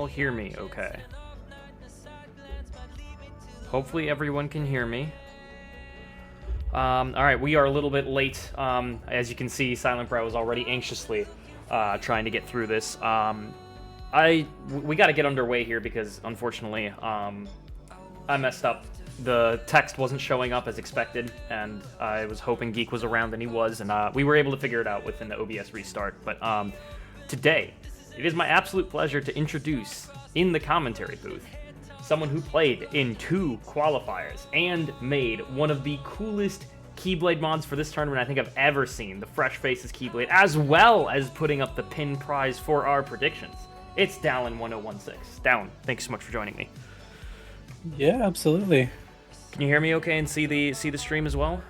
all hear me okay? Hopefully everyone can hear me. Alright, we are a little bit late. As you can see, SilentBrow is already anxiously trying to get through this. We gotta get underway here because, unfortunately, I messed up. The text wasn't showing up as expected, and I was hoping Geek was around, and he was, and we were able to figure it out within the OBS restart. But today, it is my absolute pleasure to introduce, in the commentary booth, someone who played in 2 qualifiers and made one of the coolest Keyblade mods for this tournament I think I've ever seen, the Fresh Faces Keyblade, as well as putting up the pin prize for our predictions. It's Dallin1016. Dallin, thanks so much for joining me. Yeah, absolutely. Can you hear me okay and see the stream as well?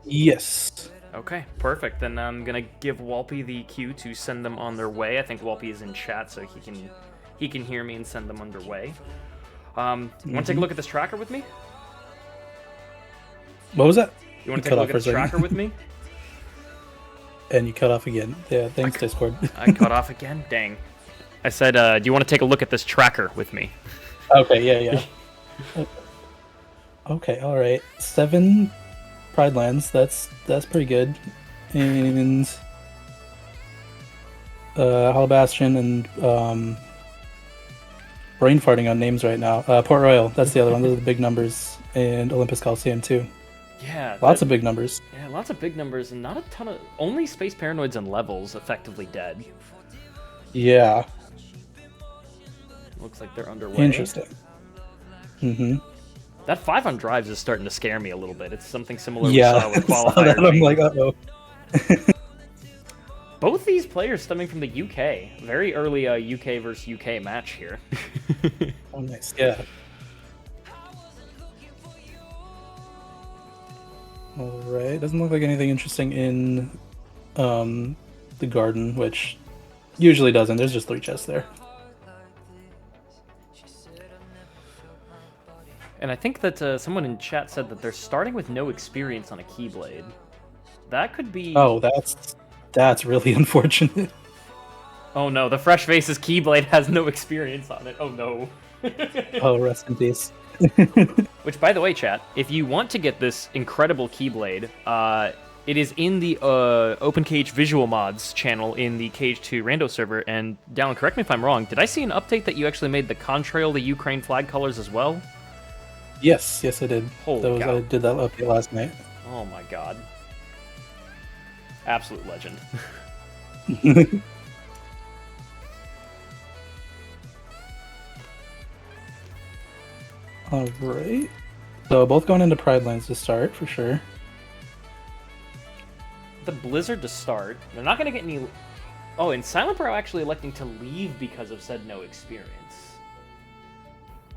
Yes. Okay, perfect. Then I'm gonna give Walpy the cue to send them on their way. I think Walpy is in chat, so he can hear me and send them underway. Want to take a look at this tracker with me? What was that? You want to take a look at this tracker with me? And you cut off again. Yeah, thanks, Discord. I cut off again? Dang. I said, do you want to take a look at this tracker with me? Okay, yeah. Okay, alright. 7 Pride Lands, that's pretty good. And Hollow Bastion and brain farting on names right now. Port Royal, that's the other one. Those are the big numbers. And Olympus Coliseum too. Yeah. Lots of big numbers. Yeah, lots of big numbers and not a ton of... Only Space Paranoids and Levels effectively dead. Yeah. Looks like they're underway. Interesting. That 5 on drives is starting to scare me a little bit. It's something similar we saw with qualifier. I'm like, uh-oh. Both these players stemming from the UK. Very early UK versus UK match here. Oh, nice. Yeah. Alright, doesn't look like anything interesting in the garden, which usually doesn't. There's just 3 chests there. And I think that someone in chat said that they're starting with no experience on a Keyblade. That could be... Oh, that's really unfortunate. Oh no, the Fresh Faces Keyblade has no experience on it. Oh no. Oh, rest in peace. Which, by the way, chat, if you want to get this incredible Keyblade, it is in the Open Cage Visual Mods channel in the Cage 2 Rando server. And Dallin, correct me if I'm wrong, did I see an update that you actually made the contrail, the Ukraine flag colors as well? Yes, I did. Holy cow. I did that update last night. Oh my god. Absolute legend. Alright. So both going into Pride Lands to start, for sure. The Blizzard to start. They're not going to get any... Oh, and SilentBrow actually electing to leave because of said no experience.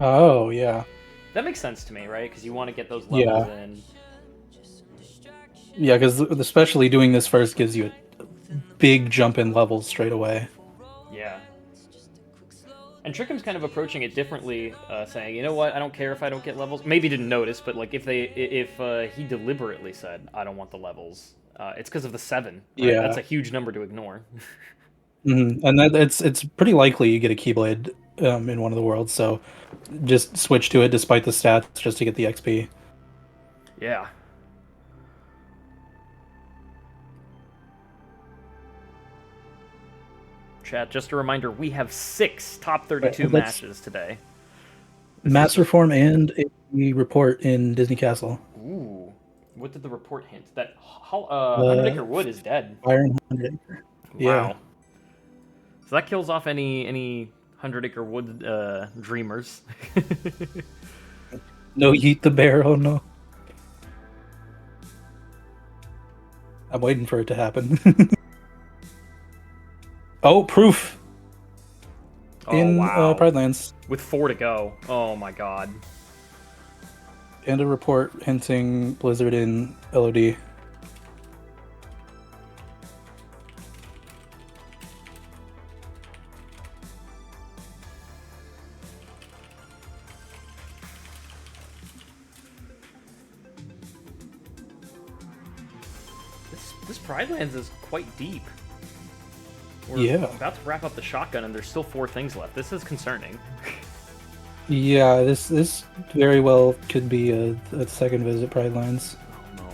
Oh, yeah. That makes sense to me, right? Because you want to get those levels in. Yeah, because especially doing this first gives you a big jump in levels straight away. Yeah. And Trikkums kind of approaching it differently, saying, you know what, I don't care if I don't get levels. Maybe didn't notice, but like if he deliberately said, I don't want the levels, it's because of the 7. Right? Yeah. That's a huge number to ignore. And it's pretty likely you get a Keyblade in one of the worlds, so just switch to it despite the stats just to get the XP. Yeah. Chat, just a reminder, we have 6 top 32 matches today. Master Form and a report in Disney Castle. Ooh. What did the report hint? That 100 Acre Wood is dead. Iron 100 Acre. Yeah. Wow. So that kills off any 100 Acre Wood dreamers. No, eat the bear, oh no. I'm waiting for it to happen. Oh, proof! In Pride Lands. With 4 to go. Oh my god. And a report hinting Blizzard in LOD. This Pride Lands is quite deep. We're Yeah. about to wrap up the shotgun, and there's still 4 things left. This is concerning. Yeah, this very well could be a second visit Pride Lines. Oh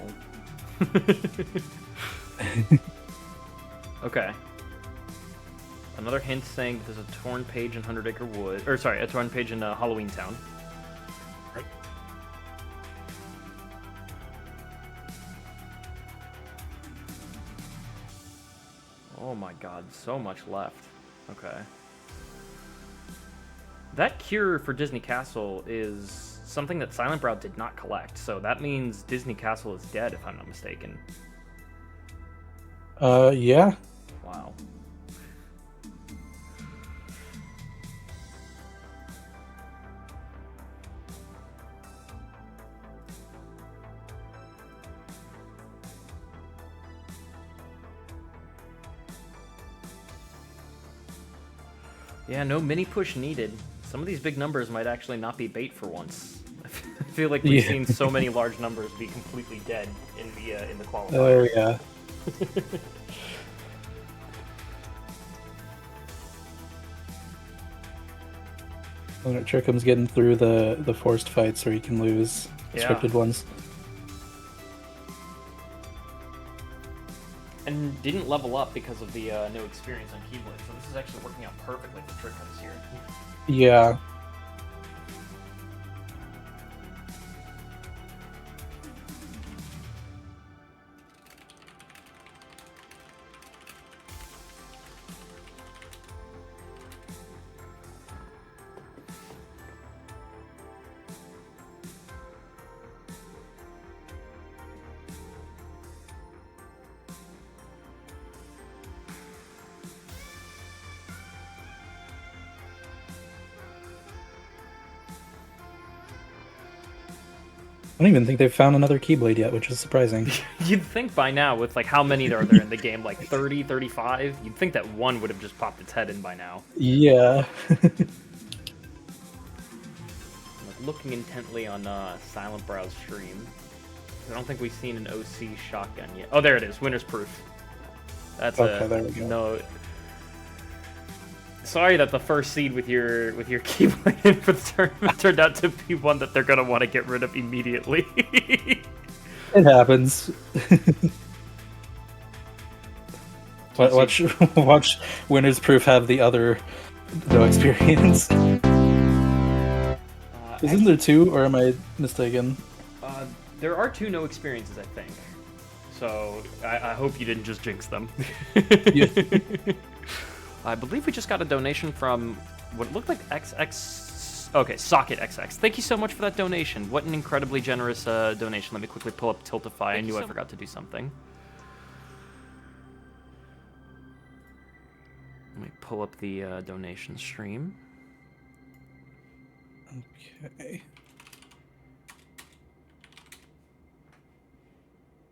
no. Okay. Another hint saying that there's a torn page in 100 Acre Wood. Or, sorry, a torn page in Halloween Town. Right. Oh my god, so much left. Okay. That cure for Disney Castle is something that SilentBrow did not collect, so that means Disney Castle is dead, if I'm not mistaken. Yeah. Wow. Yeah, no mini push needed. Some of these big numbers might actually not be bait for once. I feel like we've seen so many large numbers be completely dead in the qualifier. Oh yeah. Trickums getting through the forced fights where you can lose scripted ones. And didn't level up because of the no experience on Keyblade, so this is actually working out perfectly for Trickums here. Yeah. I don't even think they've found another Keyblade yet, which is surprising. You'd think by now, with like how many are there in the game, like 30, 35, you'd think that one would have just popped its head in by now. Yeah. I'm looking intently on SilentBrow's stream. I don't think we've seen an OC shotgun yet. Oh, there it is. Winner's proof. That's okay, there we go. No. Sorry that the first seed with your Keyblade for the tournament turned out to be one that they're gonna want to get rid of immediately. It happens. Watch Winner's Proof have the other no experience. Isn't there 2, or am I mistaken? There are 2 no experiences, I think. So I hope you didn't just jinx them. Yeah. I believe we just got a donation from what looked like XX. Okay, Socket XX. Thank you so much for that donation. What an incredibly generous donation. Let me quickly pull up Tiltify. I knew I forgot to do something. Let me pull up the donation stream. Okay.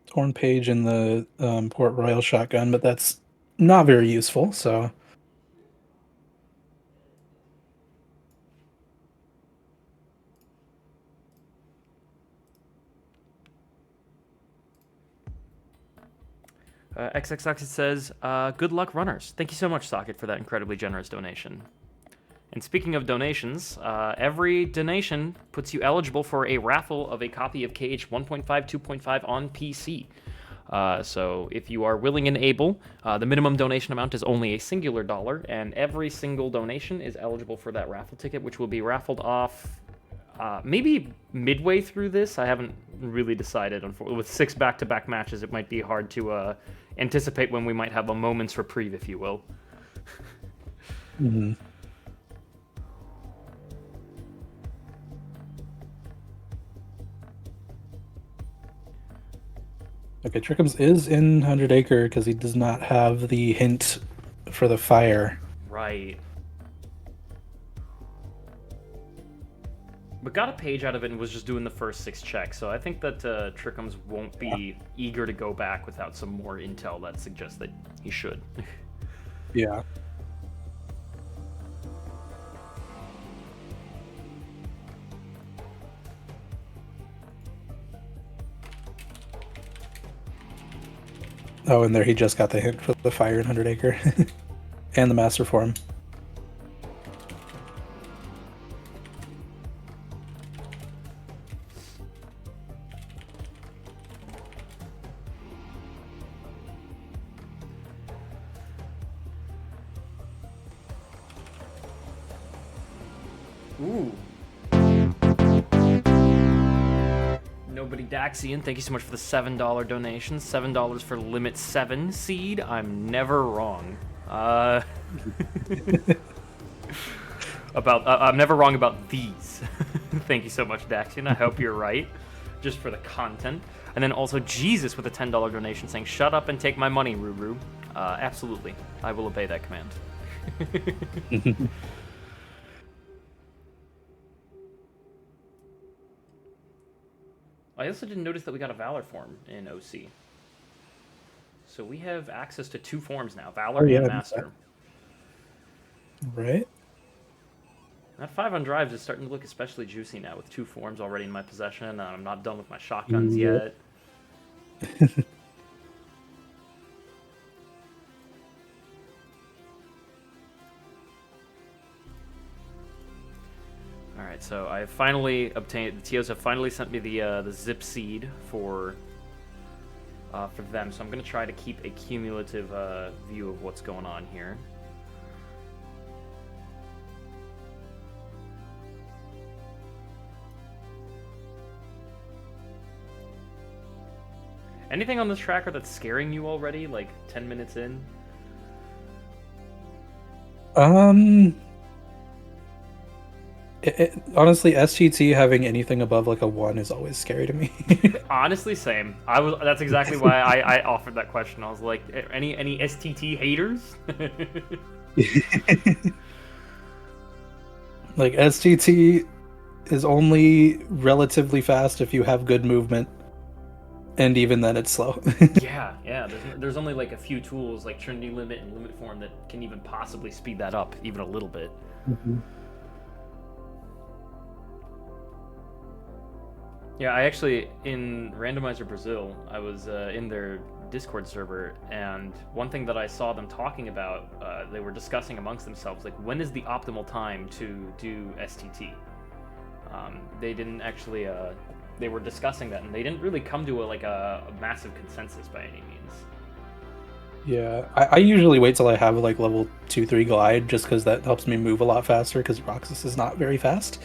Torn page in the Port Royal shotgun, but that's not very useful, so... XXX says, good luck, runners. Thank you so much, Socket, for that incredibly generous donation. And speaking of donations, every donation puts you eligible for a raffle of a copy of KH 1.5, 2.5 on PC. So if you are willing and able, the minimum donation amount is only a singular $1, and every single donation is eligible for that raffle ticket, which will be raffled off maybe midway through this. I haven't really decided. With 6 back-to-back matches, it might be hard to anticipate when we might have a moment's reprieve, if you will. Mm-hmm. Okay, Trickums is in 100 Acre because he does not have the hint for the fire. Right. But got a page out of it and was just doing the first 6 checks, so I think that Trickums won't be eager to go back without some more intel that suggests that he should. Yeah. Oh, and there he just got the hint for the fire in 100 Acre. and the master form. Ooh. Nobody Daxian, thank you so much for the $7 donation. $7 for Limit 7 seed. I'm never wrong. I'm never wrong about these. Thank you so much, Daxian. I hope you're right. Just for the content. And then also Jesus with a $10 donation saying, "Shut up and take my money, Ruru." Absolutely. I will obey that command. I also didn't notice that we got a Valor form in OC. So we have access to 2 forms now, Valor and Master. Right. That 5 on drives is starting to look especially juicy now with 2 forms already in my possession, and I'm not done with my shotguns yet. Alright, so I have finally obtained, the TOs have finally sent me the zip seed for them, so I'm going to try to keep a cumulative view of what's going on here. Anything on this tracker that's scaring you already, like 10 minutes in? Honestly, SGT having anything above like a 1 is always scary to me. Honestly, same. That's exactly why I offered that question. I was like, any STT haters? Like, SGT is only relatively fast if you have good movement. And even then, it's slow. yeah. There's only like a few tools like Trinity Limit and Limit Form that can even possibly speed that up even a little bit. Yeah, I actually, in Randomizer Brazil, I was in their Discord server, and one thing that I saw them talking about, they were discussing amongst themselves, like, when is the optimal time to do STT? They didn't actually, they were discussing that, and they didn't really come to a massive consensus by any means. Yeah, I usually wait till I have like level 2-3 glide, just because that helps me move a lot faster, because Roxas is not very fast.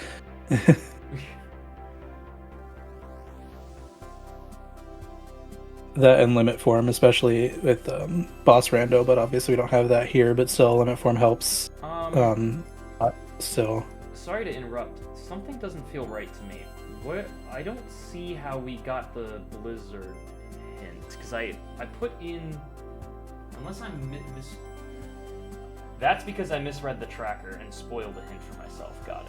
That and limit form, especially with boss rando, but obviously we don't have that here, but still limit form helps. Still. Sorry to interrupt. Something doesn't feel right to me. I don't see how we got the blizzard hint, because I put in, unless I'm that's because I misread the tracker and spoiled a hint for myself. Got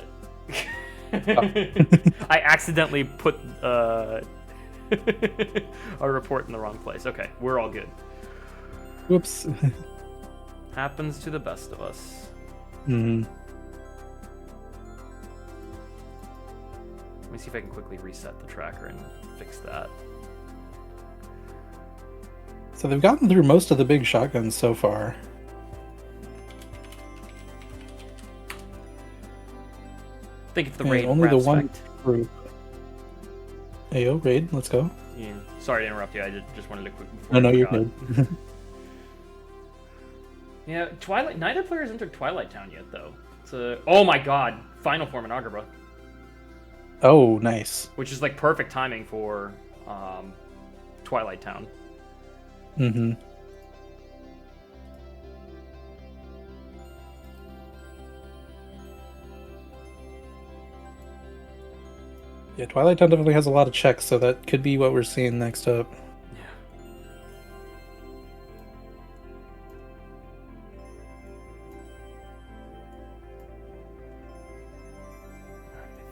it. I accidentally put a report in the wrong place. Okay, we're all good. Whoops. Happens to the best of us. Mm-hmm. Let me see if I can quickly reset the tracker and fix that. So they've gotten through most of the big shotguns so far. I think it's the raid. Only the one group. Ayo, raid, let's go. Yeah. Sorry to interrupt you. I just wanted to quick. No, you're good. Yeah, Twilight. Neither player has entered Twilight Town yet, though. Oh my God! Final form in Agabra. Oh, nice. Which is like perfect timing for Twilight Town. Mm-hmm. Yeah, Twilight Town definitely has a lot of checks, so that could be what we're seeing next up. Yeah.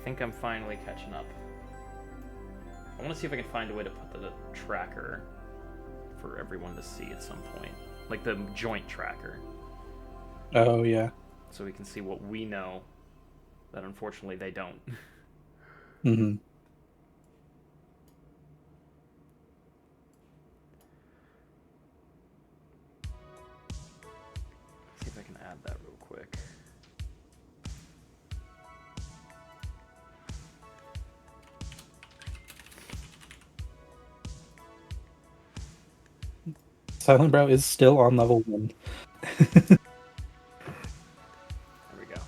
I think I'm finally catching up. I want to see if I can find a way to put the tracker for everyone to see at some point. Like the joint tracker. Oh, yeah. So we can see what we know that unfortunately they don't. Mm-hmm. See if I can SilentBrow is still on level 1. There we go.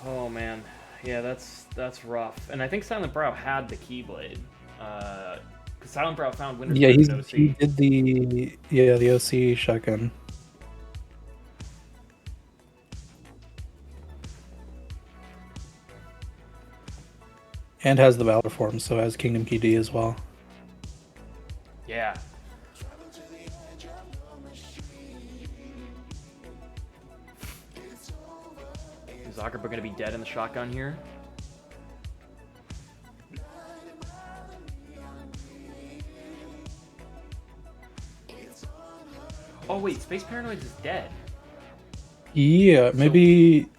Oh man, yeah, that's rough. And I think SilentBrow had the Keyblade, because SilentBrow found Winter's Yeah, Curse in he OC. did the OC shotgun. And has the Valor form, so has Kingdom Key D as well. Yeah. Is Zuckerberg gonna be dead in the shotgun here? Oh wait, Space Paranoid is dead. Yeah, So- maybe Go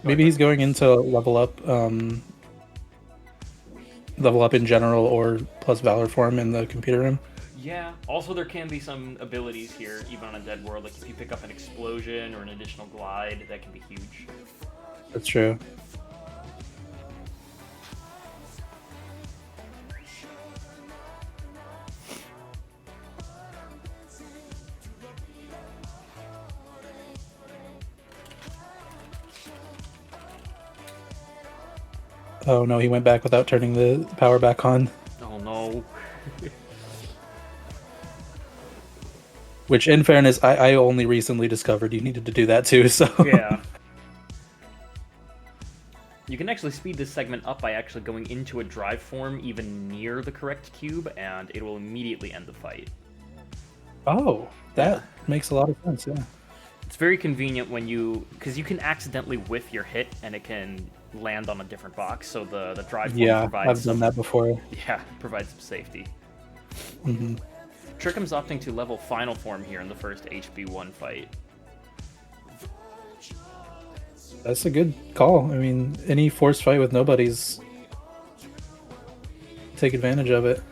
ahead, he's going into level up in general or plus Valor form in the computer room. Yeah. Also, there can be some abilities here, even on a dead world. Like if you pick up an explosion or an additional glide, that can be huge. That's true. Oh no, he went back without turning the power back on. Oh no. Which, in fairness, I only recently discovered you needed to do that too, so... Yeah. You can actually speed this segment up by actually going into a drive form even near the correct cube, and it will immediately end the fight. Oh, that makes a lot of sense, yeah. It's very convenient when because you can accidentally whiff your hit and it can land on a different box, so the drive form Yeah, provides I've done that before. Yeah, provides some safety. Mm-hmm. Trikkums opting to level final form here in the first HB1 fight. That's a good call. I mean, any forced fight with nobodies, take advantage of it.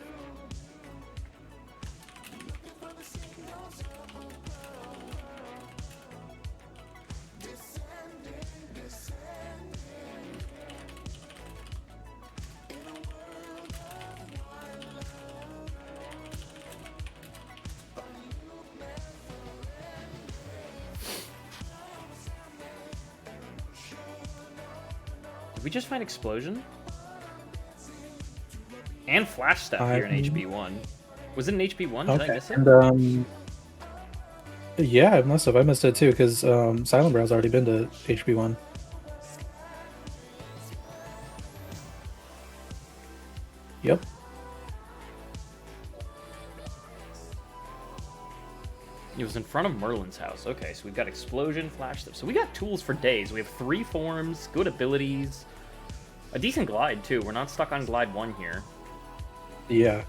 Did we just find Explosion? And Flash Step here in HB1. Was it an HB1? Did I miss it? And, yeah, I must have. I missed it too, because SilentBrow's already been to HB1. Yep. It was in front of Merlin's house. Okay, so we've got Explosion, Flash Step. So we got tools for days. We have 3 forms, good abilities, a decent glide too. We're not stuck on glide 1 here. Yeah.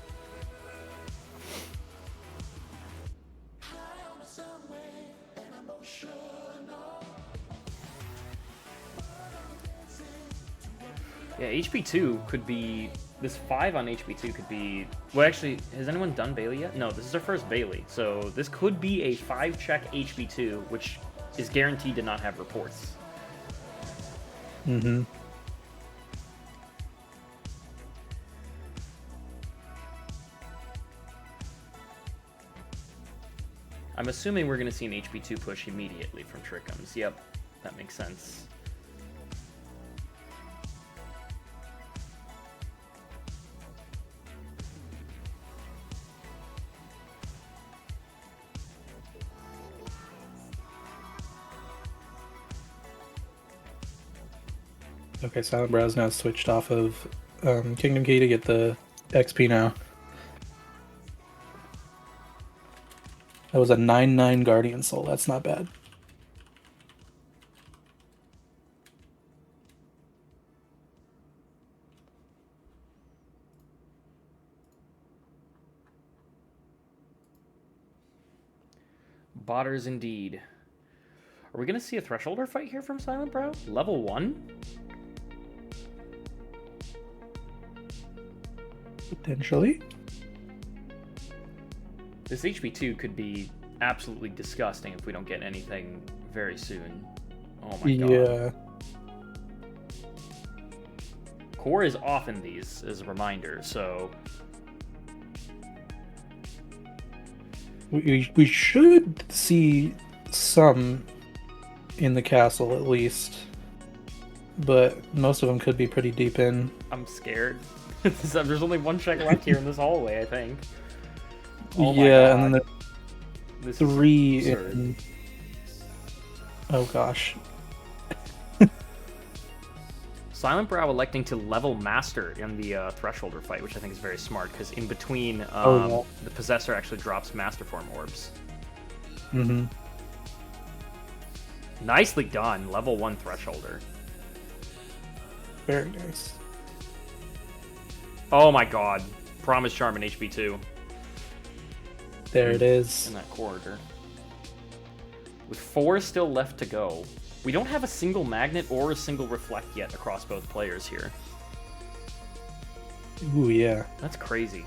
Yeah, HP2 could be... This 5 on HP2 could be... Well, actually, has anyone done Bailey yet? No, this is our first Bailey. So this could be a 5-check HP2, which is guaranteed to not have reports. Mm-hmm. I'm assuming we're going to see an HP2 push immediately from Trikkums. Yep, that makes sense. Okay, SilentBrow's now switched off of Kingdom Key to get the XP now. That was a 9/9 Guardian Soul. That's not bad. Botters indeed. Are we going to see a Thresholder fight here from SilentBrow? Level 1? Potentially. This HP2 could be absolutely disgusting if we don't get anything very soon. Oh my god. Yeah. Core is off in these, as a reminder, so... We should see some in the castle at least, but most of them could be pretty deep in. I'm scared. There's only one check left here in this hallway, I think. Oh my Yeah, and then god. there's This is 3 absurd. in. Oh gosh. SilentBrow electing to level Master in the Thresholder fight, which I think is very smart, because in between, Oh, the Possessor actually drops Master Form orbs. yeah. Mm-hmm. Nicely done, level 1 Thresholder. Very nice. Oh my god. Promise Charm in HP2 There it is. in that corridor. With 4 still left to go. We don't have a single Magnet or a single Reflect yet across both players here. Ooh, yeah. That's crazy.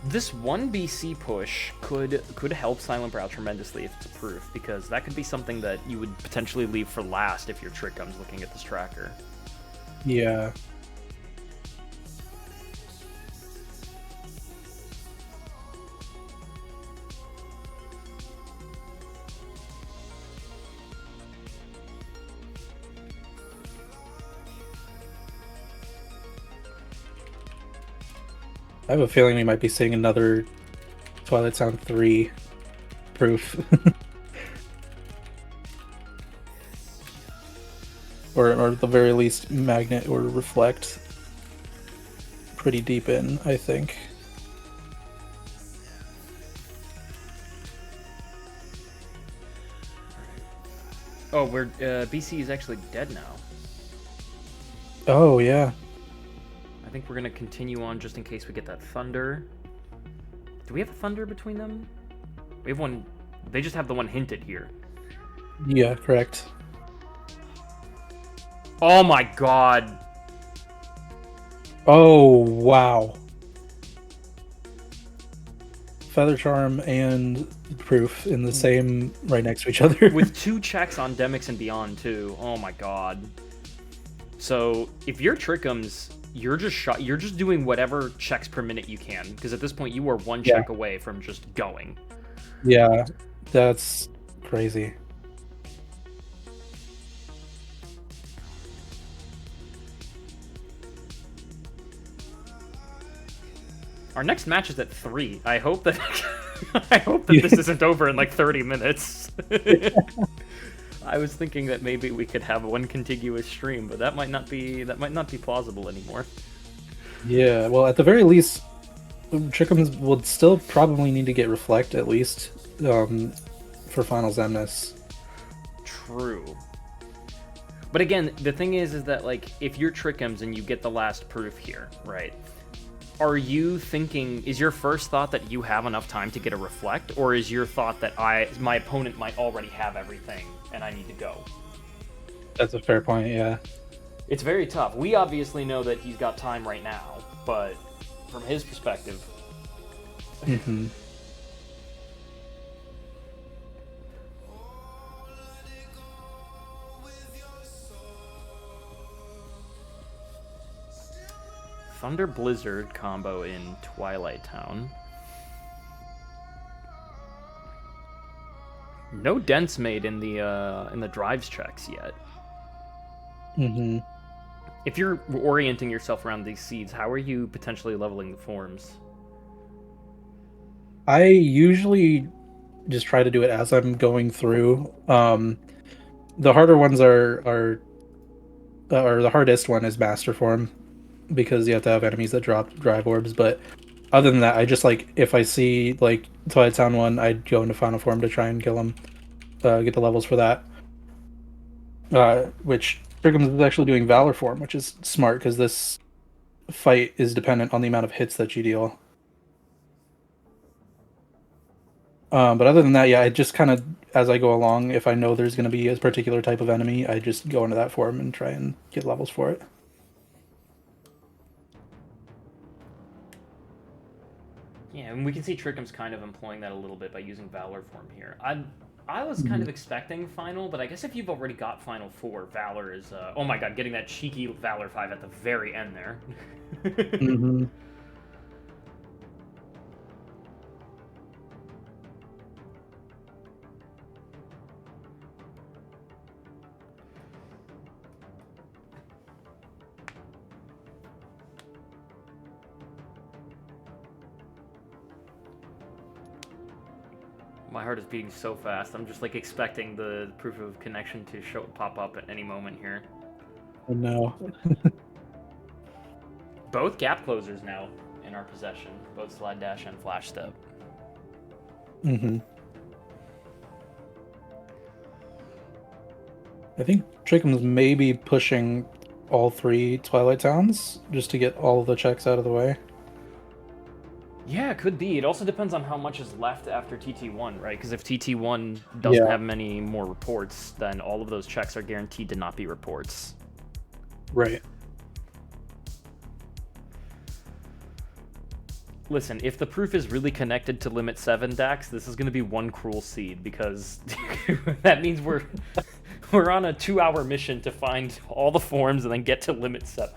This 1 BC push could help SilentBrow tremendously if it's a proof, because that could be something that you would potentially leave for last if your Trikkums looking at this tracker. Yeah. I have a feeling we might be seeing another Twilight Sound 3 proof. or at the very least, Magnet or Reflect. Pretty deep in, I think. Oh, we're BC is actually dead now. Oh, yeah. I think we're gonna continue on just in case we get that Thunder. Do we have a Thunder between them? We have one. They just have the one hinted here. Yeah, correct. Oh my god. Oh, wow. Feather Charm and Proof in the same right next to each other. With 2 checks on Demix and Beyond too. Oh my god. So if you're Trikkums, you're just doing whatever checks per minute you can, because at this point you are 1 check away from just going. Yeah, that's crazy. Our next match is at 3. I hope that this isn't over in like 30 minutes. I was thinking that maybe we could have 1 contiguous stream, but that might not be plausible anymore. Yeah, well, at the very least, Trikkums would still probably need to get Reflect at least for Final Zemnis. True. But again, the thing is that like if you're Trikkums and you get the last proof here, right? Are you thinking, is your first thought that you have enough time to get a Reflect, or is your thought that my opponent might already have everything and I need to go? That's a fair point, yeah. It's very tough. We obviously know that he's got time right now, but from his perspective... Mm-hmm. Thunder Blizzard combo in Twilight Town. No dents made in the drives checks yet. Mm-hmm. If you're orienting yourself around these seeds, how are you potentially leveling the forms? I usually just try to do it as I'm going through. The harder ones or the hardest one is Master Form, because you have to have enemies that drop drive orbs. But other than that, I just like, if I see like Twilight Sound 1, I'd go into Final Form to try and kill him, get the levels for that. Which Trikkums is actually doing Valor Form, which is smart because this fight is dependent on the amount of hits that you deal. But other than that, yeah, I just kind of, as I go along, if I know there's going to be a particular type of enemy, I just go into that form and try and get levels for it. Yeah, and we can see Trikkums kind of employing that a little bit by using Valor Form here. I was kind Mhm. of expecting Final, but I guess if you've already got Final 4, Valor is... oh my god, getting that cheeky Valor 5 at the very end there. Mhm. My heart is beating so fast. I'm just like expecting the proof of connection to pop up at any moment here. Oh no. Both gap closers now in our possession, both slide dash and flash step. Mhm. I think Trickums may be pushing all 3 Twilight Towns just to get all the checks out of the way. Yeah, it could be. It also depends on how much is left after TT1, right? Because if TT1 doesn't Yeah, have many more reports, then all of those checks are guaranteed to not be reports. right. Listen, if the proof is really connected to Limit 7 Dax, this is going to be one cruel seed, because that means we're on a 2-hour mission to find all the forms and then get to Limit 7.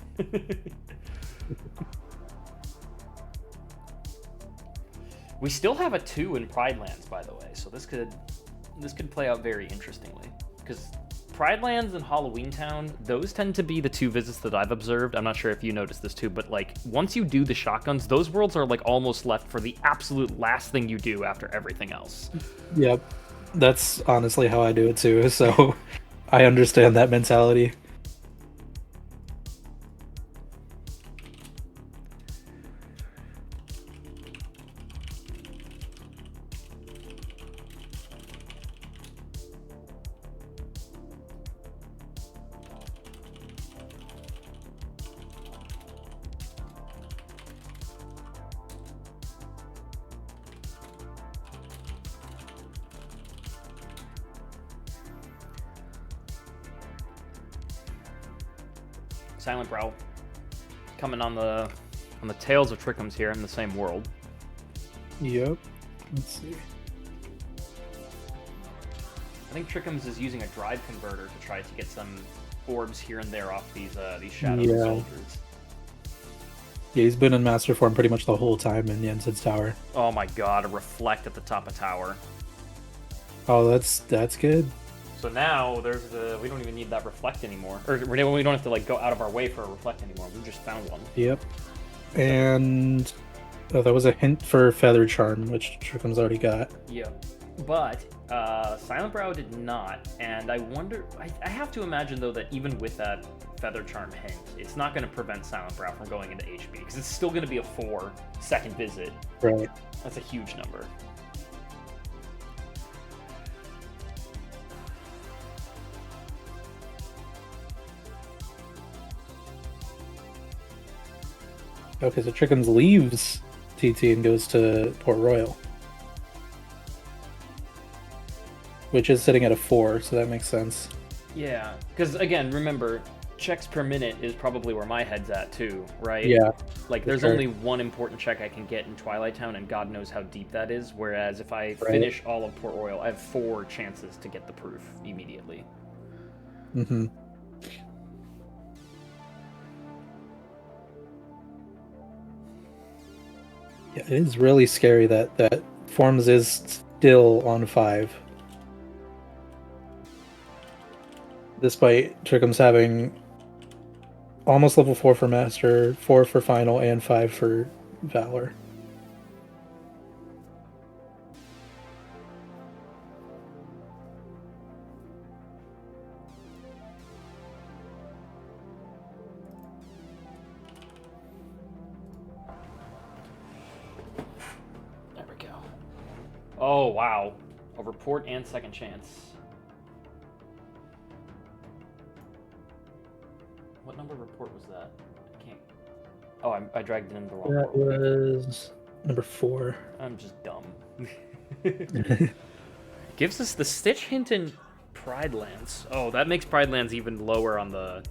We still have a 2 in Pride Lands, by the way, so this could play out very interestingly. Because Pride Lands and Halloween Town, those tend to be the 2 visits that I've observed. I'm not sure if you noticed this too, but like once you do the shotguns, those worlds are like almost left for the absolute last thing you do after everything else. Yep. That's honestly how I do it too, so I understand that mentality. SilentBrow coming on the tails of Trickums here in the same world. Yep. Let's see. I think Trickums is using a drive converter to try to get some orbs here and there off these shadow soldiers. Yeah, he's been in Master Form pretty much the whole time in Jensen's Tower. Oh my god, a reflect at the top of tower. Oh, that's good. So now we don't even need that reflect anymore, or we don't have to like go out of our way for a reflect anymore. We just found one. Yep. And that was a hint for Feather Charm, which Trickums already got. Yeah, but SilentBrow did not, and I wonder. I have to imagine though that even with that Feather Charm hint, it's not going to prevent SilentBrow from going into HB because it's still going to be a 4-second visit. Right. That's a huge number. Okay, so Trickums leaves TT and goes to Port Royal, which is sitting at a 4, so that makes sense. Yeah, because again, remember, checks per minute is probably where my head's at too, right? Yeah. Like, there's sure. only one important check I can get in Twilight Town, and God knows how deep that is. Whereas if I finish all of Port Royal, I have 4 chances to get the proof immediately. Mm-hmm. Yeah, it is really scary that Forms is still on 5. Despite Trickums having almost level 4 for Master, 4 for Final, and 5 for Valor. There we go. Oh, wow. A report and second chance. What number report was that? I can't... Oh, I dragged it in the wrong That world. was number 4. I'm just dumb. Gives us the Stitch hint in Pride Lands. Oh, that makes Pride Lands even lower on the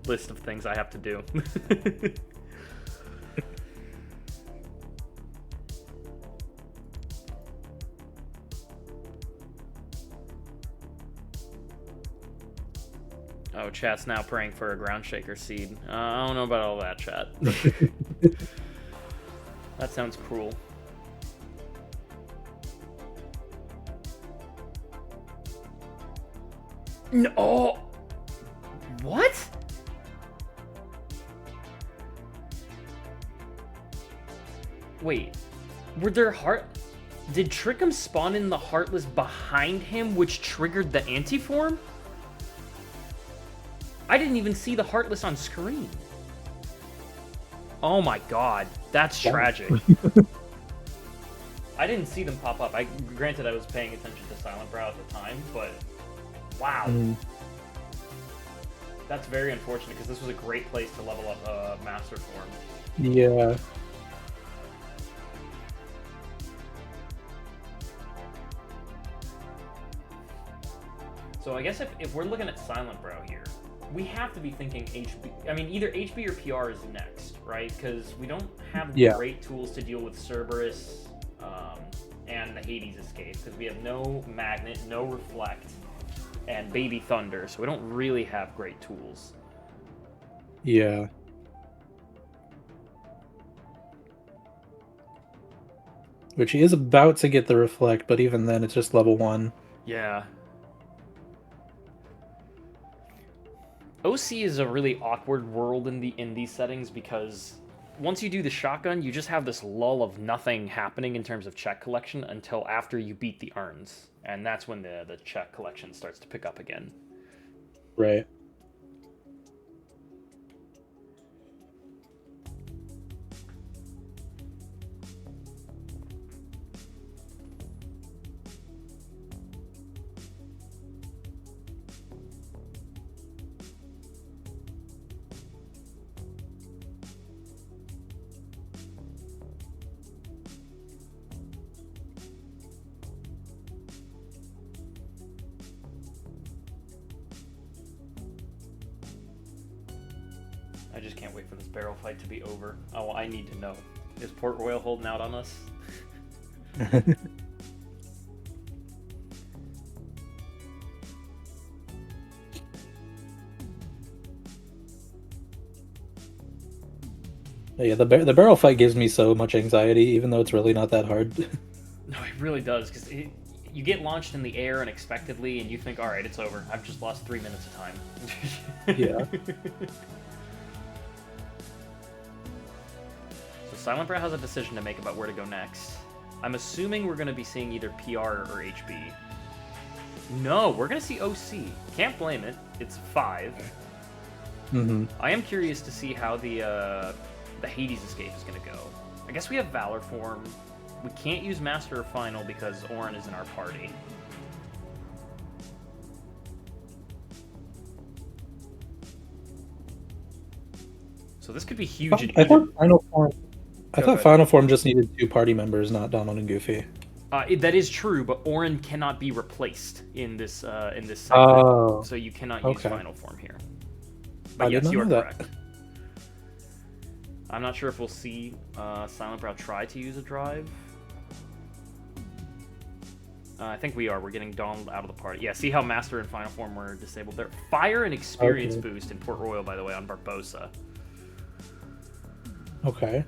list of things I have to do. Oh, chat's now praying for a ground shaker seed. I don't know about all that, chat. That sounds cruel. No. Oh. What? Wait. Were there heart... Did Trikkums spawn in the Heartless behind him, which triggered the anti-form? I didn't even see the Heartless on screen. Oh my god. That's tragic. I didn't see them pop up. Granted, I was paying attention to SilentBrow at the time, but... Wow. That's very unfortunate, because this was a great place to level up Master Form. Yeah. So I guess if we're looking at SilentBrow here, we have to be thinking HB. I mean, either HB or PR is next, right? Because we don't have great tools to deal with Cerberus and the Hades escape, because we have no Magnet, no Reflect, and Baby Thunder, so we don't really have great tools. Yeah. Which he is about to get the Reflect, but even then it's just level 1. Yeah. OC is a really awkward world in these settings, because once you do the shotgun, you just have this lull of nothing happening in terms of check collection until after you beat the urns, and that's when the check collection starts to pick up again. Right. I just can't wait for this barrel fight to be over. Oh, I need to know. Is Port Royal holding out on us? Yeah, the barrel fight gives me so much anxiety, even though it's really not that hard. No, it really does, because you get launched in the air unexpectedly, and you think, all right, it's over. I've just lost 3 minutes of time. Yeah. So SilentBrow has a decision to make about where to go next. I'm assuming we're going to be seeing either PR or HB. No, we're going to see OC. Can't blame it. It's 5. Mm-hmm. I am curious to see how the Hades escape is going to go. I guess we have Valor form. We can't use Master or Final because Orin is in our party. So this could be huge. I thought Final Form just needed 2 party members, not Donald and Goofy. That is true, but Orin cannot be replaced in this segment, so you cannot use Final Form here. But yes, you are correct. I'm not sure if we'll see SilentBrow try to use a drive. I think we are. We're getting Donald out of the party. Yeah, see how Master and Final Form were disabled there. Fire and Experience boost in Port Royal, by the way, on Barbosa. Okay.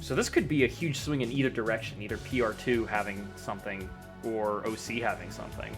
So this could be a huge swing in either direction, either PR2 having something or OC having something.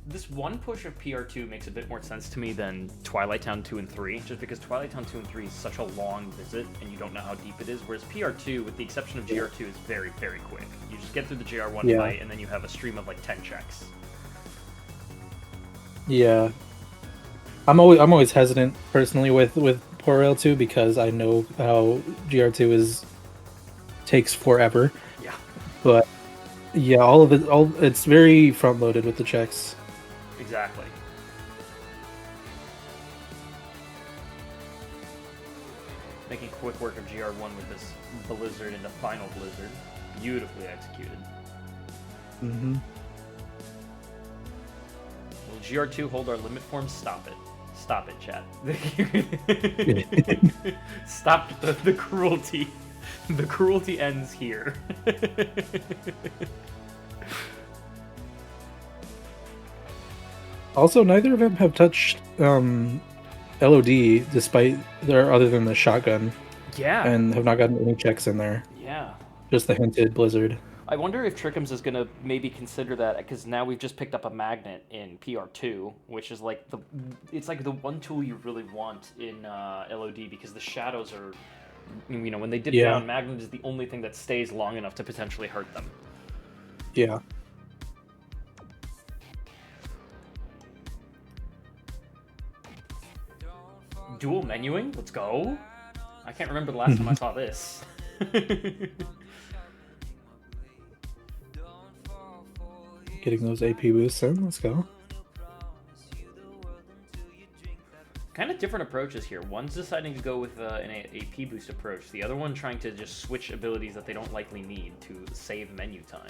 This one push of PR2 makes a bit more sense to me than Twilight Town 2 and 3, just because Twilight Town 2 and 3 is such a long visit, and you don't know how deep it is, whereas PR2, with the exception of GR2, is very, very quick. You just get through the GR1 fight, and then you have a stream of like 10 checks. Yeah. I'm always hesitant, personally, with Port Royal 2, because I know how GR2 takes forever. Yeah. But yeah, it's very front loaded with the checks. Exactly. quick work of GR1 with this Blizzard into Final Blizzard. Beautifully executed. Mm-hmm. Will GR2 hold our limit form? Stop it. Stop it, chat. Stop the cruelty. The cruelty ends here. Also, neither of them have touched LOD, despite their other than the shotgun. Yeah. And have not gotten any checks in there. Yeah. Just the hinted Blizzard. I wonder if Trikkums is going to maybe consider that, because now we've just picked up a magnet in PR2, which is like it's like the one tool you really want in LOD, because the shadows are, you know, when they dip down, magnet is the only thing that stays long enough to potentially hurt them. Yeah. Dual menuing? Let's go. I can't remember the last time I saw this. Getting those AP boosts in. Let's go. Kind of different approaches here. One's deciding to go with an AP boost approach. The other one trying to just switch abilities that they don't likely need to save menu time.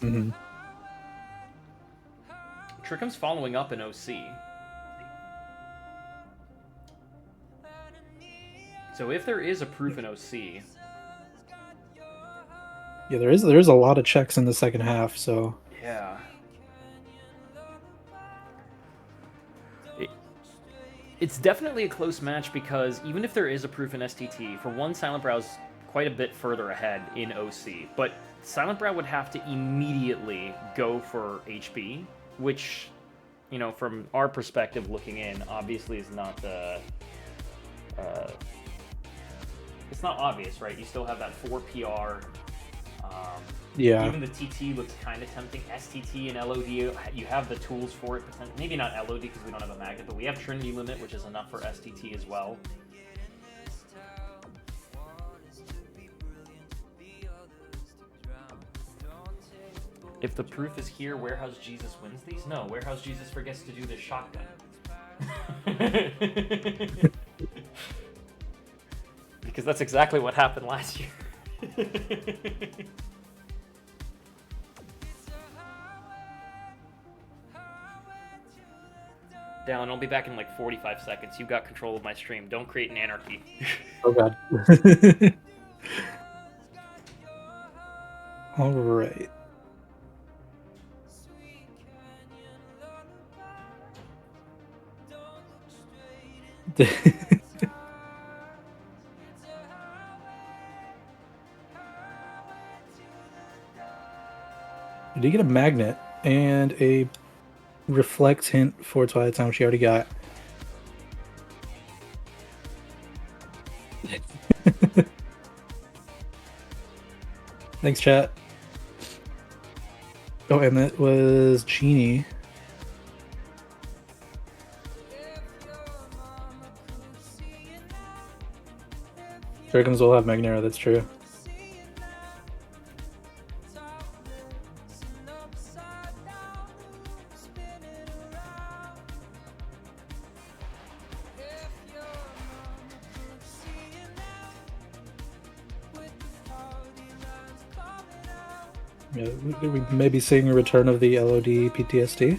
Mm-hmm. Trikkums following up in OC. So if there is a proof in OC... Yeah, there is a lot of checks in the second half, so... Yeah. It's definitely a close match, because even if there is a proof in STT, for one, SilentBrow's quite a bit further ahead in OC, but SilentBrow would have to immediately go for HB, which, you know, from our perspective looking in, obviously is not the... it's not obvious, right? You still have that 4 PR. Yeah. Even the TT looks kind of tempting. STT and LOD, you have the tools for it. Maybe not LOD because we don't have a magnet, but we have Trinity Limit, which is enough for STT as well. If the proof is here, Warehouse Jesus wins these? No, Warehouse Jesus forgets to do the shotgun. Because that's exactly what happened last year. Dallin, I'll be back in like 45 seconds. You've got control of my stream. Don't create an anarchy. Oh god. All right. Did he get a magnet and a reflect hint for Twilight Town, which he already got? Thanks, chat. Oh, and that was Genie. Trikkums will have Magnera, that's true. Yeah, we may be seeing a return of the LOD PTSD.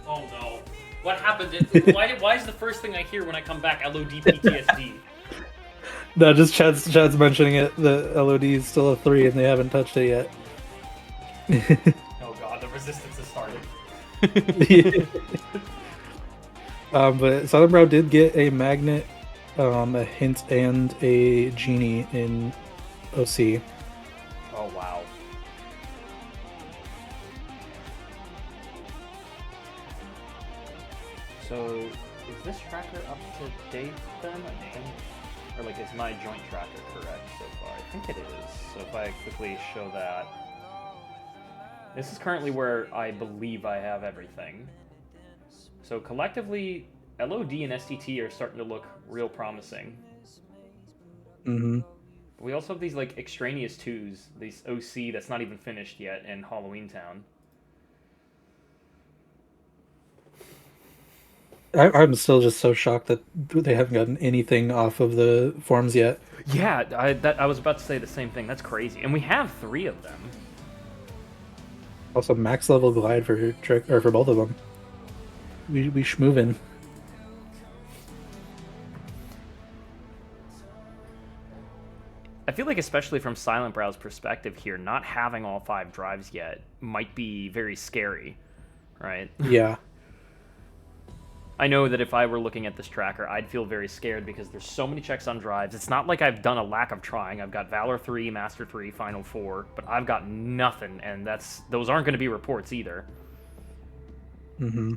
Oh no. What happened? Why is the first thing I hear when I come back LOD PTSD? No, just Chad's mentioning it. The LOD is still a 3 and they haven't touched it yet. Oh god, the resistance has started. But SilentBrow did get a magnet, a hint, and a genie in OC. Oh wow. So, is this tracker up to date then? I think, or like, is my joint tracker correct so far? I think it is. So if I quickly show that, this is currently where I believe I have everything. So collectively, LOD and STT are starting to look real promising. Mm-hmm. We also have these like extraneous 2s, these OC that's not even finished yet in Halloween Town. I'm still just so shocked that they haven't gotten anything off of the forms yet. Yeah, I was about to say the same thing. That's crazy. And we have 3 of them. Also, max level glide for Trick or for both of them. We schmovin'. I feel like, especially from SilentBrow's perspective here, not having all 5 drives yet might be very scary, right? Yeah. I know that if I were looking at this tracker, I'd feel very scared because there's so many checks on drives. It's not like I've done a lack of trying. I've got Valor 3, Master 3, Final 4, but I've got nothing, and those aren't going to be reports either. Mm-hmm.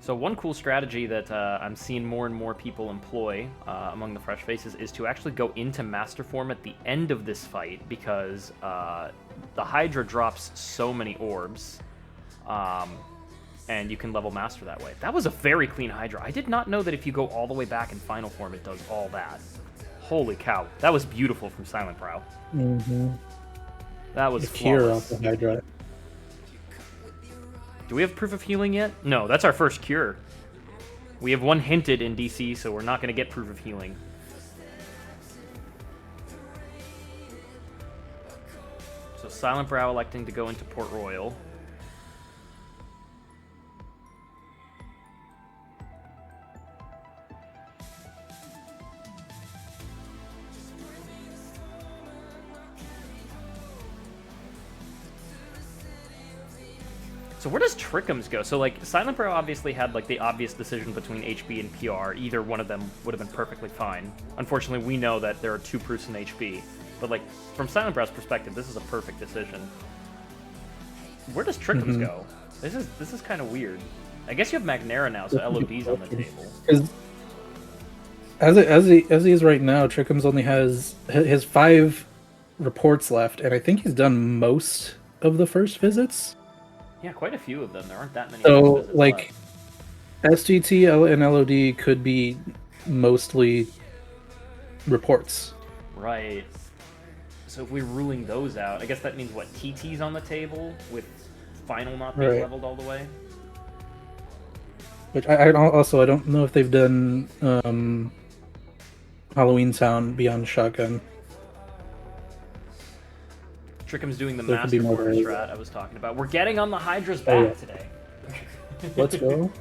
So one cool strategy that I'm seeing more and more people employ among the fresh faces is to actually go into Master Form at the end of this fight, because the Hydra drops so many orbs, and you can level Master that way. That was a very clean Hydra. I did not know that if you go all the way back in Final Form, it does all that. Holy cow. That was beautiful from SilentBrow. Mm-hmm. That was Cure flawless. off the Hydra. Do we have proof of healing yet? No, that's our first cure. We have one hinted in DC, so we're not going to get proof of healing. So SilentBrow electing to go into Port Royal. So where does Trikkums go? So, like, SilentBrow obviously had, like, the obvious decision between HB and PR. Either one of them would have been perfectly fine. Unfortunately, we know that there are 2 proofs in HB. But, like, from SilentBrow's perspective, this is a perfect decision. Where does Trikkums go? This is kind of weird. I guess you have Magnera now, so LOD's on the table. Because as he is right now, Trikkums only has 5 reports left, and I think he's done most of the first visits. Yeah, quite a few of them. There aren't that many. So, like, SGT and LOD could be mostly reports. Right. So if we're ruling those out, I guess that means, what, TT's on the table with Final not being leveled all the way? Which I don't know if they've done Halloween Town beyond Shotgun. Trikkums doing the Master Form strat I was talking about. We're getting on the Hydra's back today. Let's go.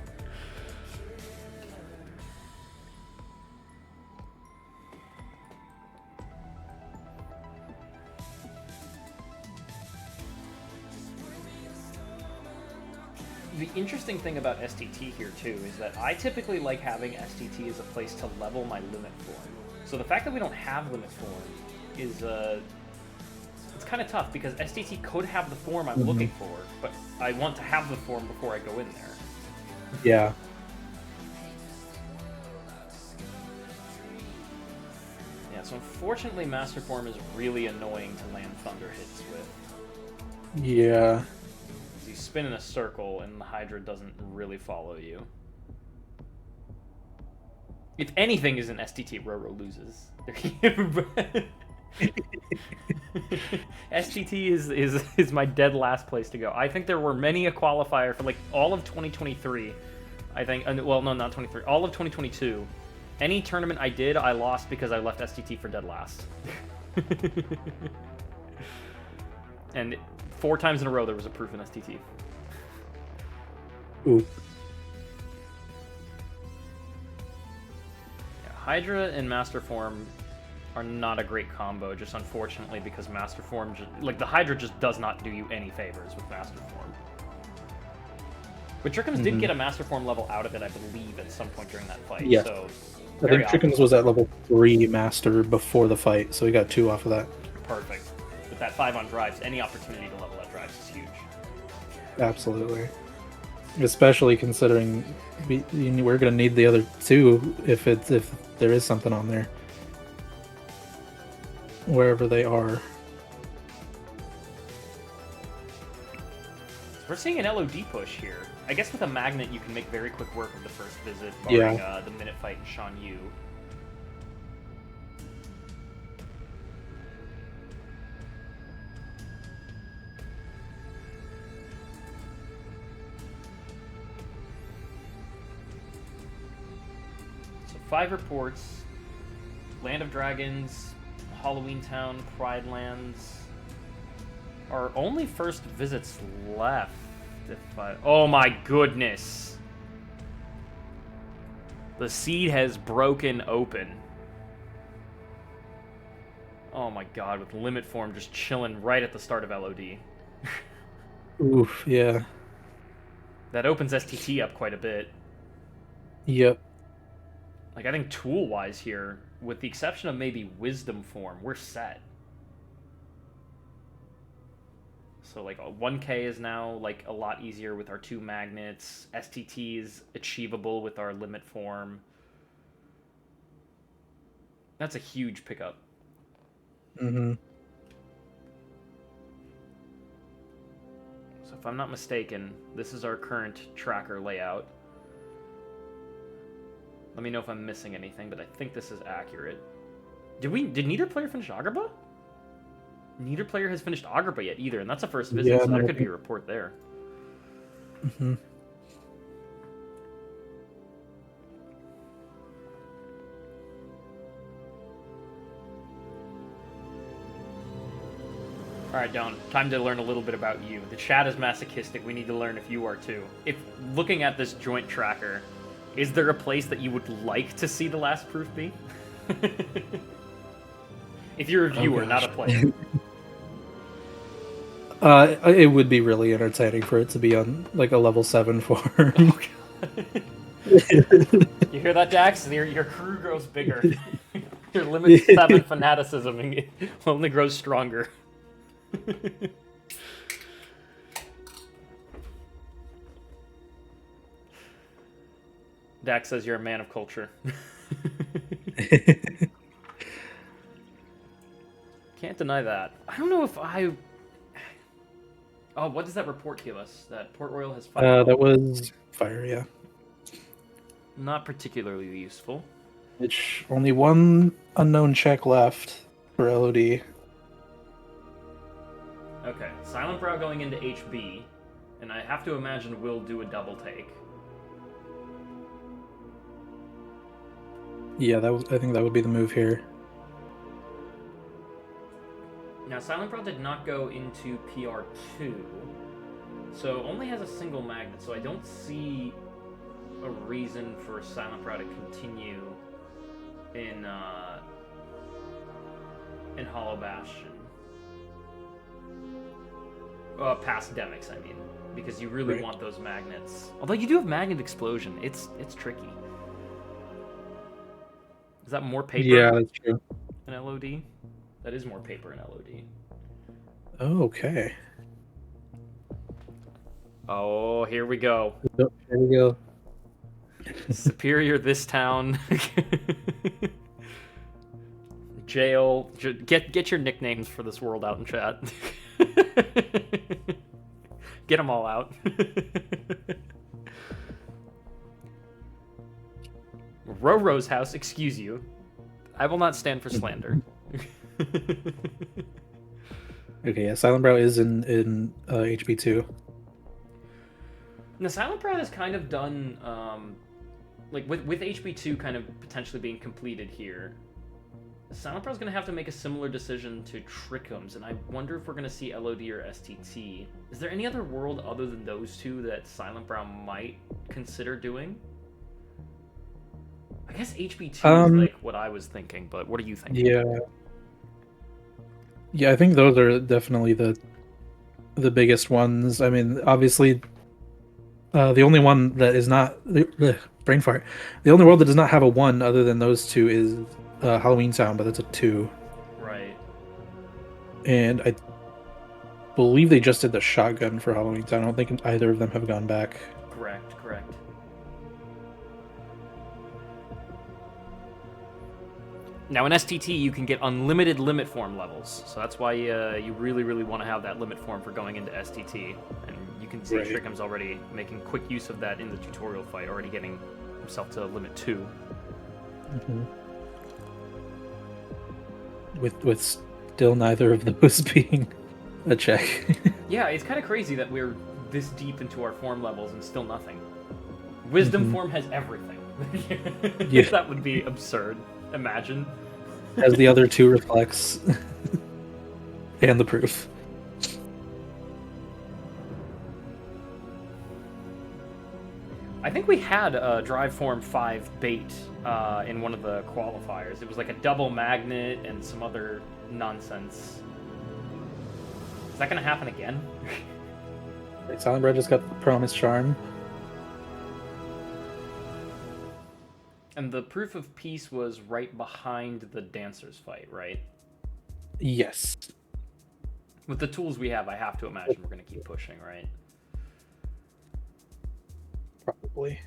The interesting thing about STT here, too, is that I typically like having STT as a place to level my limit form. So the fact that we don't have limit form is it's kind of tough, because STT could have the form I'm looking for, but I want to have the form before I go in there. Yeah. Yeah, so unfortunately Master Form is really annoying to land Thunder hits with. Yeah. You spin in a circle and the Hydra doesn't really follow you. If anything is an STT, Roro loses. STT is my dead last place to go. I think there were many a qualifier for, like, all of 2023. I think, well, no, not 23. All of 2022. Any tournament I did, I lost because I left STT for dead last. And 4 times in a row there was a proof in STT. Ooh. Yeah, Hydra and Master Form are not a great combo, just unfortunately, because Master Form the Hydra just does not do you any favors with Master Form. But Trikkums did get a Master Form level out of it, I believe, at some point during that fight. Yeah. So I think Trikkums was at level 3 Master before the fight, so he got 2 off of that. Perfect. With that 5 on drives, any opportunity to level that drives is huge. Absolutely. Especially considering we're going to need the other 2 if there is something on there. Wherever they are. We're seeing an LOD push here. I guess with a magnet you can make very quick work of the first visit, barring the minute fight in Shan Yu. 5 reports. Land of Dragons, Halloween Town, Pride Lands. Our only first visits left. Oh my goodness. The seed has broken open. Oh my god, with limit form just chilling right at the start of LOD. Oof, yeah. That opens STT up quite a bit. Yep. Like, I think tool-wise here, with the exception of maybe Wisdom form, we're set. So, like, 1K is now, like, a lot easier with our 2 magnets. STT is achievable with our limit form. That's a huge pickup. Mm-hmm. So if I'm not mistaken, this is our current tracker layout. Let me know if I'm missing anything, but I think this is accurate. Did neither player finish Agrabah? Neither player has finished Agrabah yet either, and that's a first visit, Yeah, so there no. could be a report there. Mm-hmm. Alright, Don, time to learn a little bit about you. The chat is masochistic, we need to learn if you are too. If looking at this joint tracker, is there a place that you would like to see the last proof be? If you're a viewer, not a player. It would be really entertaining for it to be on like a level 7 form. Oh, God. You hear that, Dax? Your crew grows bigger. Your limit 7 fanaticism only grows stronger. Dax says you're a man of culture. Can't deny that. I don't know if I... Oh, what does that report give us? That Port Royal has fire? That was fire, yeah. Not particularly useful. Which only one unknown check left for LOD. Okay, SilentBrow going into HB, and I have to imagine we'll do a double take. Yeah, I think that would be the move here. Now, SilentBrow did not go into PR2, so only has a single magnet, so I don't see a reason for SilentBrow to continue in Hollow Bastion. Past Demics, I mean, because you really want those magnets. Although you do have Magnet Explosion, it's tricky. Is that more paper? Yeah, that's true. In LOD? That is more paper in LOD. Oh, okay. Oh, here we go. Here we go. Superior this town. Jail. Get your nicknames for this world out in chat. Get them all out. Roro's house, excuse you. I will not stand for slander. Okay, yeah, SilentBrow is in HB2. Now, SilentBrow has kind of done, like, with HB2 kind of potentially being completed here, SilentBrow is going to have to make a similar decision to Trikkums, and I wonder if we're going to see LOD or STT. Is there any other world other than those two that SilentBrow might consider doing? I guess HB2 is like what I was thinking, but what are you thinking? Yeah, I think those are definitely the biggest ones. I mean, obviously, the only one that is not brain fart. The only world that does not have a 1 other than those two is Halloween Town, but that's a 2. Right. And I believe they just did the shotgun for Halloween Town. I don't think either of them have gone back. Correct. Now, in STT, you can get unlimited limit form levels, so that's why you really, really want to have that limit form for going into STT. And you can see Trikkums already making quick use of that in the tutorial fight, already getting himself to limit 2. Mm-hmm. With still neither of those being a check. Yeah, it's kind of crazy that we're this deep into our form levels and still nothing. Wisdom form has everything. Yeah. That would be absurd. Imagine. As the other two reflects. And the proof. I think we had a Drive Form 5 bait in one of the qualifiers. It was like a double magnet and some other nonsense. Is that going to happen again? SilentBrow just got the Promise Charm. And the Proof of Peace was right behind the Dancers fight, right? Yes. With the tools we have, I have to imagine we're going to keep pushing, right? Probably.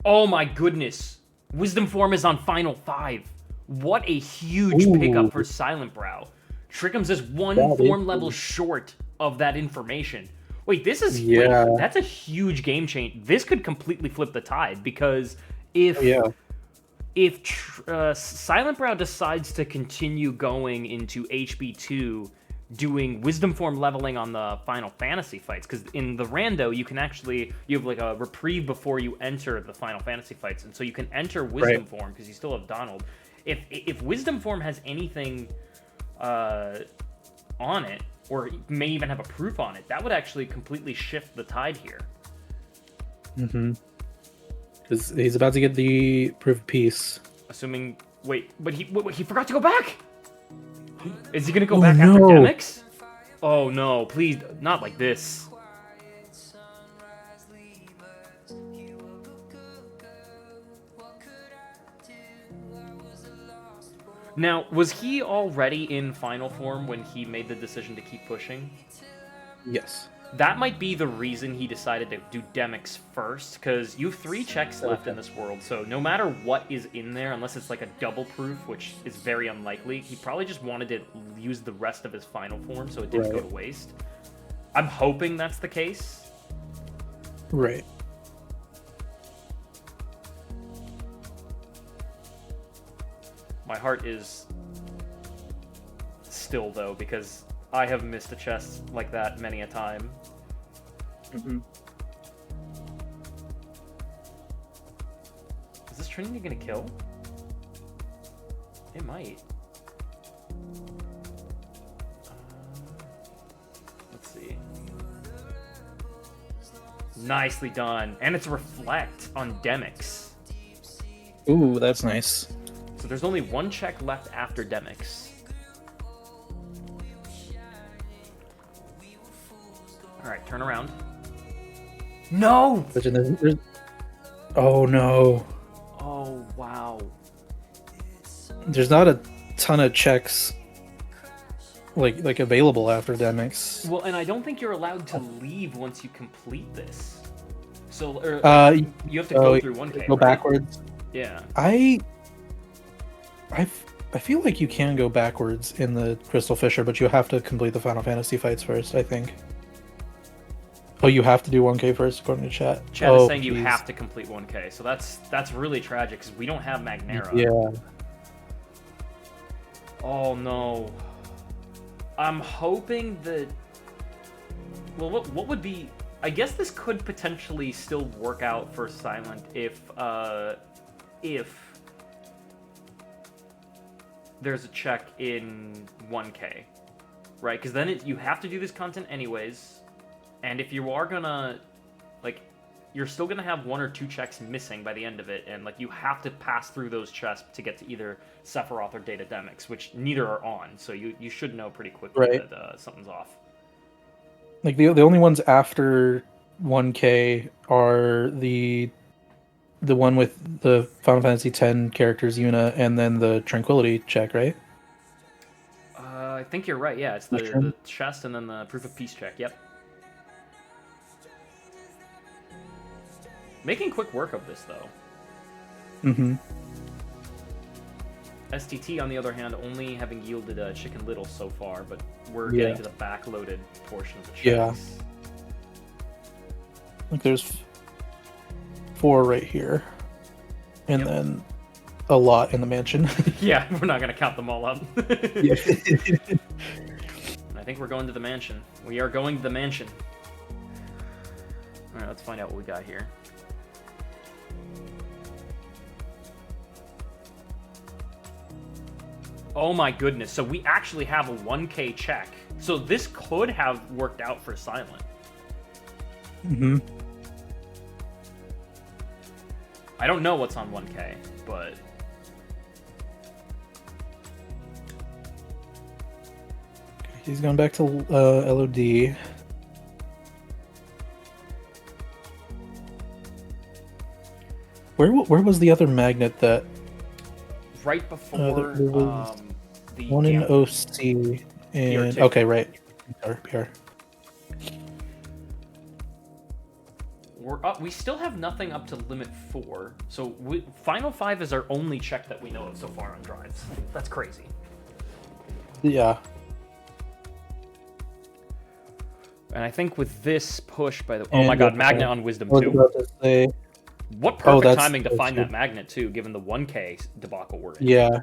Oh my goodness! Wisdom Form is on Final 5. What a huge pickup for SilentBrow. Trikkums is one form level short of that information. Wait, this is... Yeah. Wait, that's a huge game change. This could completely flip the tide, because if... If SilentBrow decides to continue going into HB2, doing Wisdom Form leveling on the Final Fantasy fights, because in the rando you have like a reprieve before you enter the Final Fantasy fights, and so you can enter Wisdom Form because you still have Donald. If Wisdom Form has anything on it, or may even have a proof on it, that would actually completely shift the tide here. Because he's about to get the Proof of Peace. Assuming... Wait, but he forgot to go back! Is he gonna go back after Demix? Oh no, please, not like this. Now, was he already in final form when he made the decision to keep pushing? Yes. That might be the reason he decided to do Demix first, because you have 3 checks left in this world, so no matter what is in there, unless it's like a double proof, which is very unlikely, he probably just wanted to use the rest of his final form so it didn't go to waste. I'm hoping that's the case. Right. My heart is still, though, because I have missed a chest like that many a time. Is this Trinity gonna kill? It might. Let's see. Nicely done. And it's Reflect on Demix. Ooh, that's nice. So there's only 1 check left after Demix. Alright, turn around. No! Oh no. Oh, wow. There's not a ton of checks like available after Demix. Well, and I don't think you're allowed to leave once you complete this. So, you have to go through 1K. Go backwards. Yeah. I feel like you can go backwards in the Crystal Fisher, but you have to complete the Final Fantasy fights first, I think. Oh, you have to do 1K first, according to chat. Chat is saying you have to complete 1K, so that's really tragic because we don't have Magnera. Yeah. Oh no. I'm hoping that. Well, what would be? I guess this could potentially still work out for Silent if there's a check in 1K, right? Because then you have to do this content anyways. And if you are gonna, like, you're still gonna have 1 or 2 checks missing by the end of it, and like you have to pass through those chests to get to either Sephiroth or Data Demix, which neither are on. So you should know pretty quickly that something's off. Like the only ones after 1K are the one with the Final Fantasy X characters, Yuna, and then the Tranquility check, right? I think you're right. Yeah, it's the chest and then the Proof of Peace check. Yep. Making quick work of this, though. STT, on the other hand, only having yielded Chicken Little so far, but we're getting to the backloaded portion of the checks. Yeah. Like there's 4 right here. And then a lot in the mansion. Yeah, we're not going to count them all up. Yeah. I think we're going to the mansion. We are going to the mansion. All right, let's find out what we got here. Oh my goodness, so we actually have a 1K check. So this could have worked out for Silent. Mm-hmm. I don't know what's on 1K, but... He's going back to LOD. Where was the other magnet that... Right before the one in OC and... Okay, right. PR. We're up. We still have nothing up to limit 4. So Final 5 is our only check that we know of so far on drives. That's crazy. Yeah. And I think with this push by the... Oh my god, magnet on Wisdom I was 2. about to say... What perfect timing to find that magnet, too, given the 1K debacle we're in. Yeah.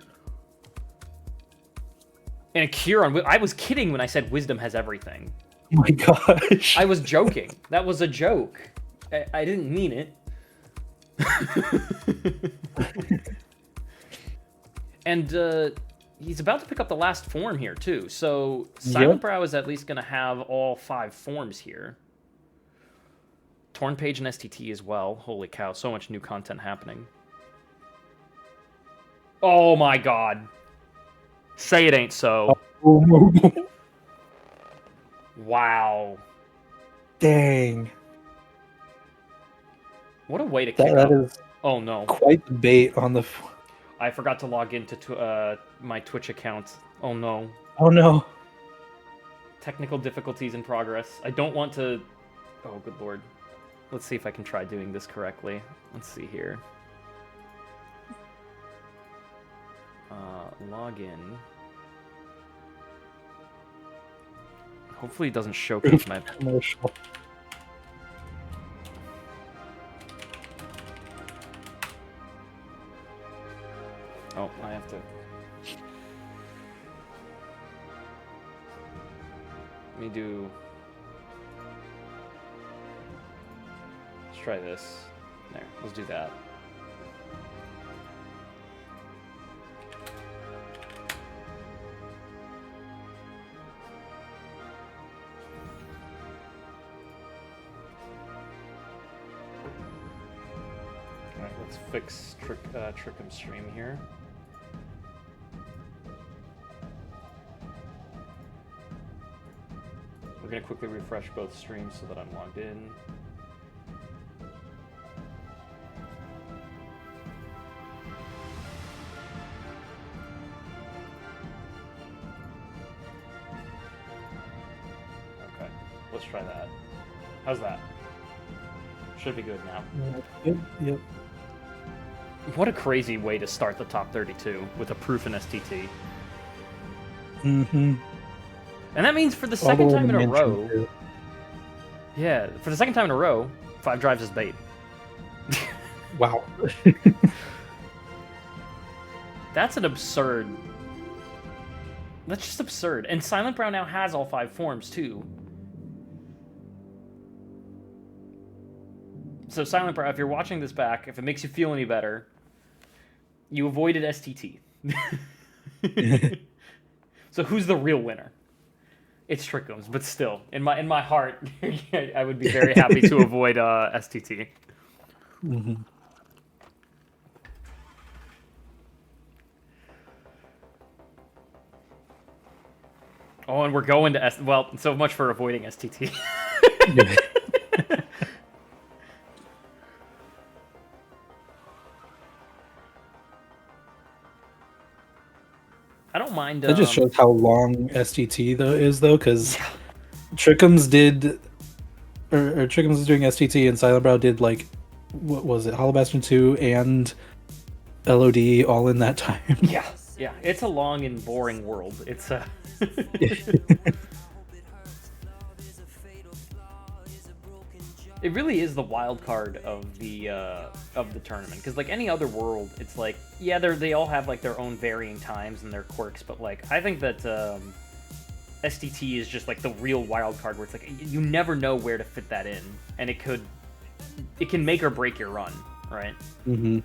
And a cure on... I was kidding when I said Wisdom has everything. Oh my gosh. I was joking. That was a joke. I didn't mean it. And he's about to pick up the last form here, too. So SilentBrow is at least going to have all 5 forms here. Torn Page and STT as well. Holy cow, so much new content happening. Oh my god. Say it ain't so. Wow. Dang. What a way to kick that up. Is oh no. Quite the bait on the... I forgot to log into my Twitch account. Oh no. Oh no. Technical difficulties in progress. I don't want to... Oh, good lord. Let's see if I can try doing this correctly. Let's see here. Log in. Hopefully it doesn't showcase my... Commercial. Oh, I have to... Let me do... Let's try this. There, let's do that. Alright, let's fix Trikkums stream here. We're going to quickly refresh both streams so that I'm logged in. Okay, let's try that. How's that? Should be good now. Yep. What a crazy way to start the top 32 with a proof in STT. Mm-hmm. And that means for the second time in a row... Yeah, for the second time in a row, 5 drives is bait. Wow. That's an absurd... That's just absurd. And SilentBrow now has all 5 forms, too. So SilentBrow, if you're watching this back, if it makes you feel any better, you avoided STT. So who's the real winner? It's Trikkums, but still, in my heart, I would be very happy to avoid STT. Mm-hmm. Oh, and we're going to well, so much for avoiding STT. I don't mind. That just shows how long STT is, because Trikkums did, or Trikkums was doing STT, and SilentBrow did, like, what was it, Hollow Bastion 2 and LOD all in that time. Yeah, it's a long and boring world. It's It really is the wild card of the tournament, because like any other world, it's like, yeah, they all have like their own varying times and their quirks, but like I think that STT is just like the real wild card where it's like you never know where to fit that in, and it could it can make or break your run, right? Mm-hmm.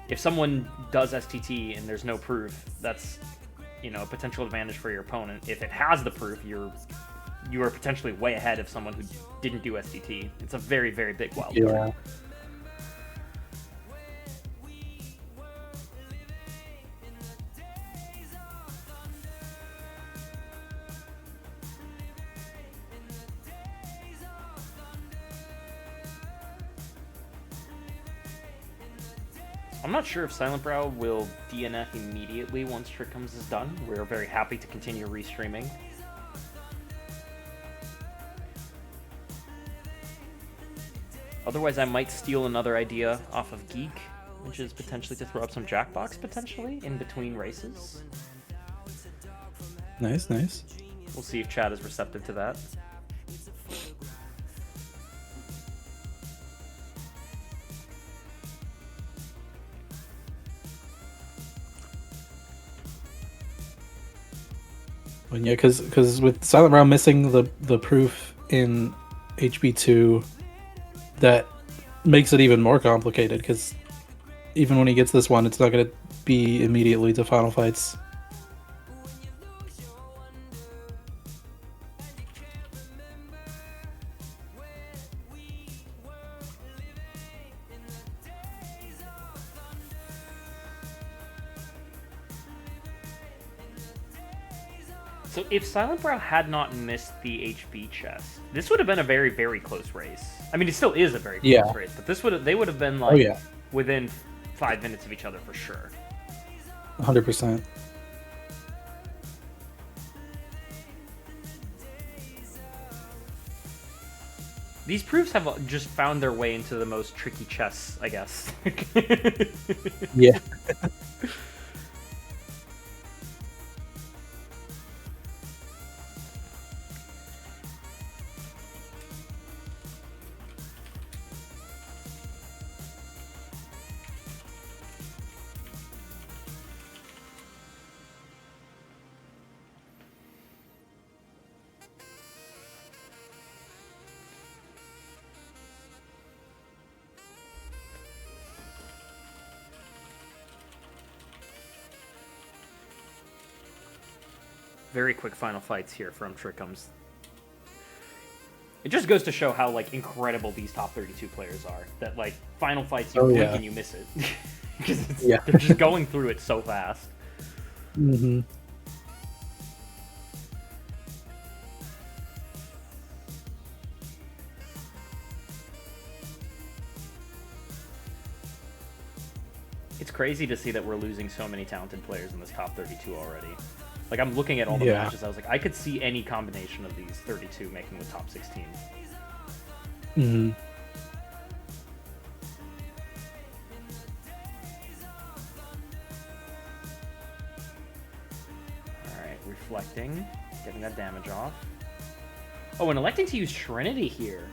If someone does STT and there's no proof, that's, you know, a potential advantage for your opponent. If it has the proof, you are potentially way ahead of someone who didn't do STT. It's a very, very big wild card. Yeah. I'm not sure if SilentBrow will DNF immediately once Trikkums is done. We're very happy to continue restreaming. Otherwise, I might steal another idea off of Geek, which is potentially to throw up some Jackbox, potentially, in between races. Nice, nice. We'll see if chat is receptive to that. Well, yeah, because with SilentBrow missing the proof in HB2, that makes it even more complicated, because even when he gets this one, it's not going to be immediately to final fights. So if SilentBrow had not missed the HB chest, this would have been a very, very close race. I mean, it still is a very close race, but they would have been like within 5 minutes of each other for sure. 100%. These proofs have just found their way into the most tricky chests, I guess. Yeah. Very quick final fights here from Trikkums. It just goes to show how like incredible these top 32 players are. That like final fights you blink and you miss it because they're just going through it so fast. Mm-hmm. It's crazy to see that we're losing so many talented players in this top 32 already. Like, I'm looking at all the matches, I was like, I could see any combination of these 32 making the top 16. Mm-hmm. Alright, reflecting, getting that damage off. Oh, and electing to use Trinity here.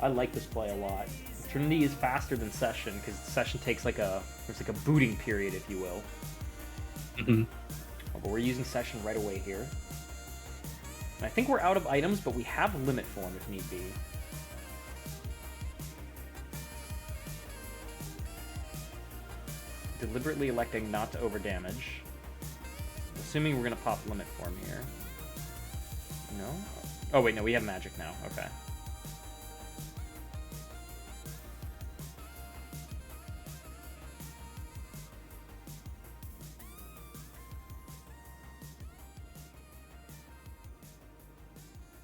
I like this play a lot. Trinity is faster than Session, because Session takes like there's like a booting period, if you will. Mm-hmm. But we're using Session right away here. And I think we're out of items, but we have Limit Form if need be. Deliberately electing not to overdamage. Assuming we're going to pop Limit Form here. No? Oh wait, no, we have Magic now. Okay.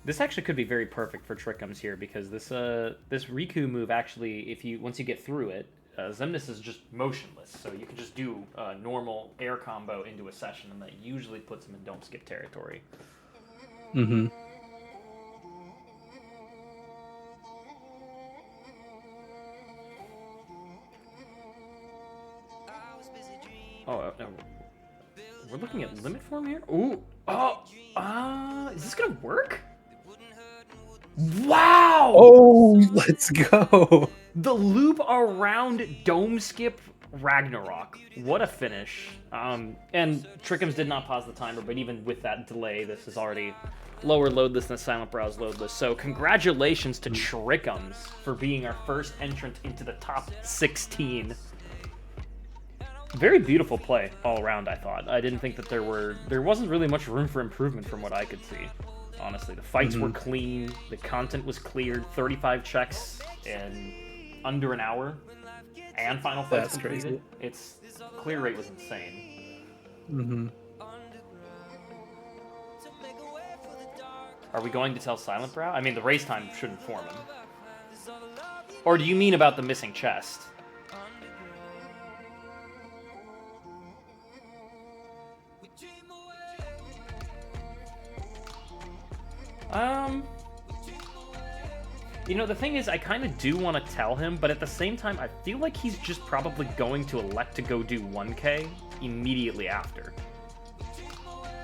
This actually could be very perfect for Trikkums here, because this Riku move actually, once you get through it, Xemnas is just motionless, so you can just do a normal air combo into a Session, and that usually puts him in don't skip territory. Mm-hmm. Oh, no. We're looking at Limit Form here? Ooh! Oh! Is this gonna work? Wow! Oh, let's go! The loop around Dome Skip Ragnarok. What a finish. And Trikkums did not pause the timer, but even with that delay, this is already lower load list than SilentBrow's load list. So congratulations to Trikkums for being our first entrant into the top 16. Very beautiful play all around, I thought. I didn't think that there wasn't really much room for improvement from what I could see. Honestly, the fights were clean, the content was cleared, 35 checks in under an hour, and final fights completed. Its clear rate was insane. Are we going to tell SilentBrow? I mean, the race time should inform him. Or do you mean about the missing chest? You know, the thing is, I kind of do want to tell him, but at the same time, I feel like he's just probably going to elect to go do 1K immediately after.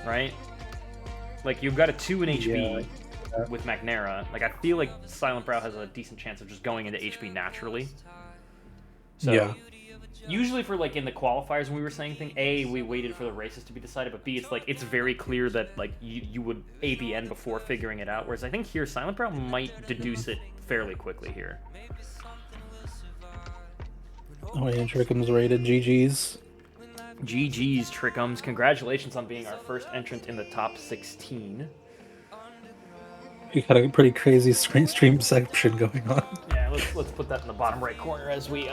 Right? Like, you've got a 2 in HP with Magnera. Like, I feel like SilentBrow has a decent chance of just going into HP naturally. So, usually for, like, in the qualifiers when we were saying thing, A, we waited for the races to be decided, but B, it's like, it's very clear that, like, you would ABN before figuring it out, whereas I think here, SilentBrow might deduce it fairly quickly here. Oh, yeah, Trikkums rated. GG's. GG's, Trikkums. Congratulations on being our first entrant in the top 16. You got a pretty crazy stream section going on. Yeah, let's put that in the bottom right corner as we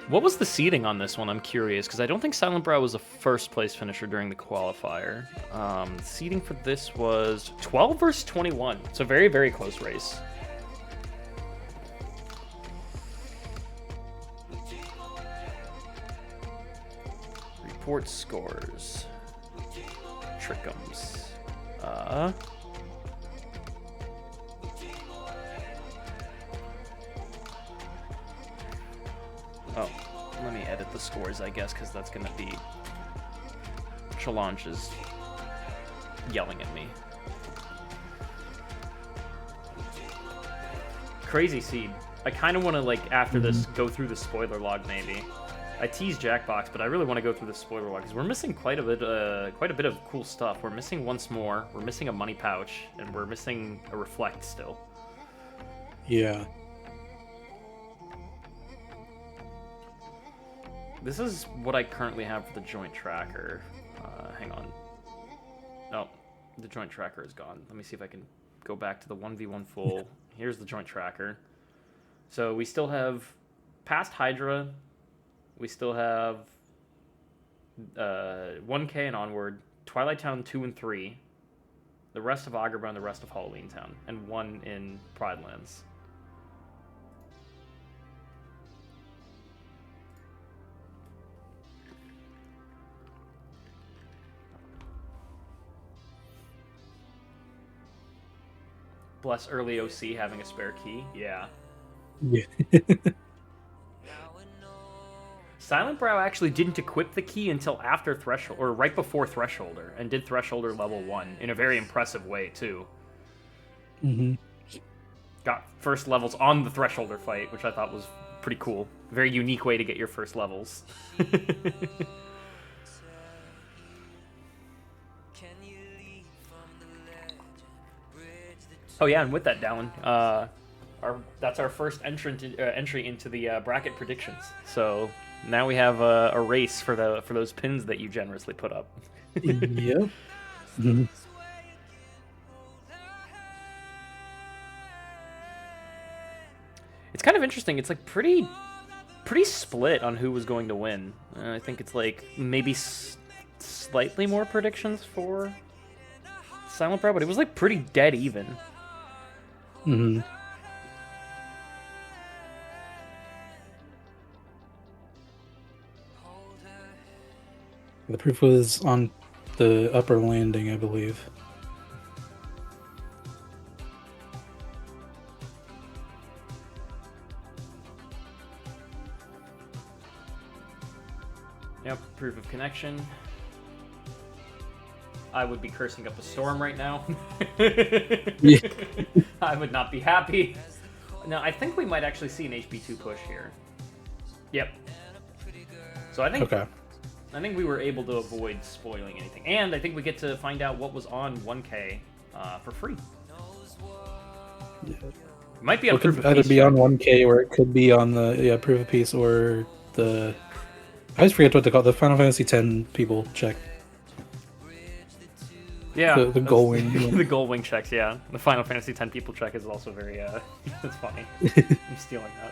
What was the seeding on this one? I'm curious, because I don't think SilentBrow was a first place finisher during the qualifier. The seeding for this was 12 versus 21. It's a very, very close race. Report scores. Trikkums. Oh, let me edit the scores, I guess, because that's going to be... Challenge is yelling at me. Crazy Seed. I kind of want to, like, after this, go through the spoiler log, maybe. I teased Jackbox, but I really want to go through the spoiler log, because we're missing quite a bit of cool stuff. We're missing Once More, we're missing a money pouch, and we're missing a Reflect still. Yeah. This is what I currently have for the joint tracker. Hang on. Oh, the joint tracker is gone. Let me see if I can go back to the 1v1 full. Here's the joint tracker. So we still have past Hydra. We still have 1K and onward, Twilight Town 2 and 3, the rest of Agrabah and the rest of Halloween Town, and 1 in Pride Lands. Bless early OC having a spare key. Yeah. Yeah. SilentBrow actually didn't equip the key until after Threshold, or right before Thresholder, and did Thresholder level 1 in a very impressive way, too. Got first levels on the Thresholder fight, which I thought was pretty cool. Very unique way to get your first levels. Oh yeah, and with that, Dallin, that's our first entry into the bracket predictions. So now we have a race for those pins that you generously put up. Yep. It's kind of interesting. It's like pretty split on who was going to win. I think it's like maybe slightly more predictions for SilentBrow, but it was like pretty dead even. The proof was on the upper landing, I believe. Yep, proof of connection. I would be cursing up a storm right now. Yeah. I would not be happy. No, I think we might actually see an HP2 push here. Yep. So I think I think we were able to avoid spoiling anything. And I think we get to find out what was on 1K for free. Yeah. It might be on It could Proof of either Peace, be on right? 1K or it could be on the Proof of Peace or the... I always forget what to call it. The Final Fantasy X people check. Yeah, The goal wing. the goal wing checks. Yeah, the Final Fantasy X people check is also very. It's funny. I'm stealing that.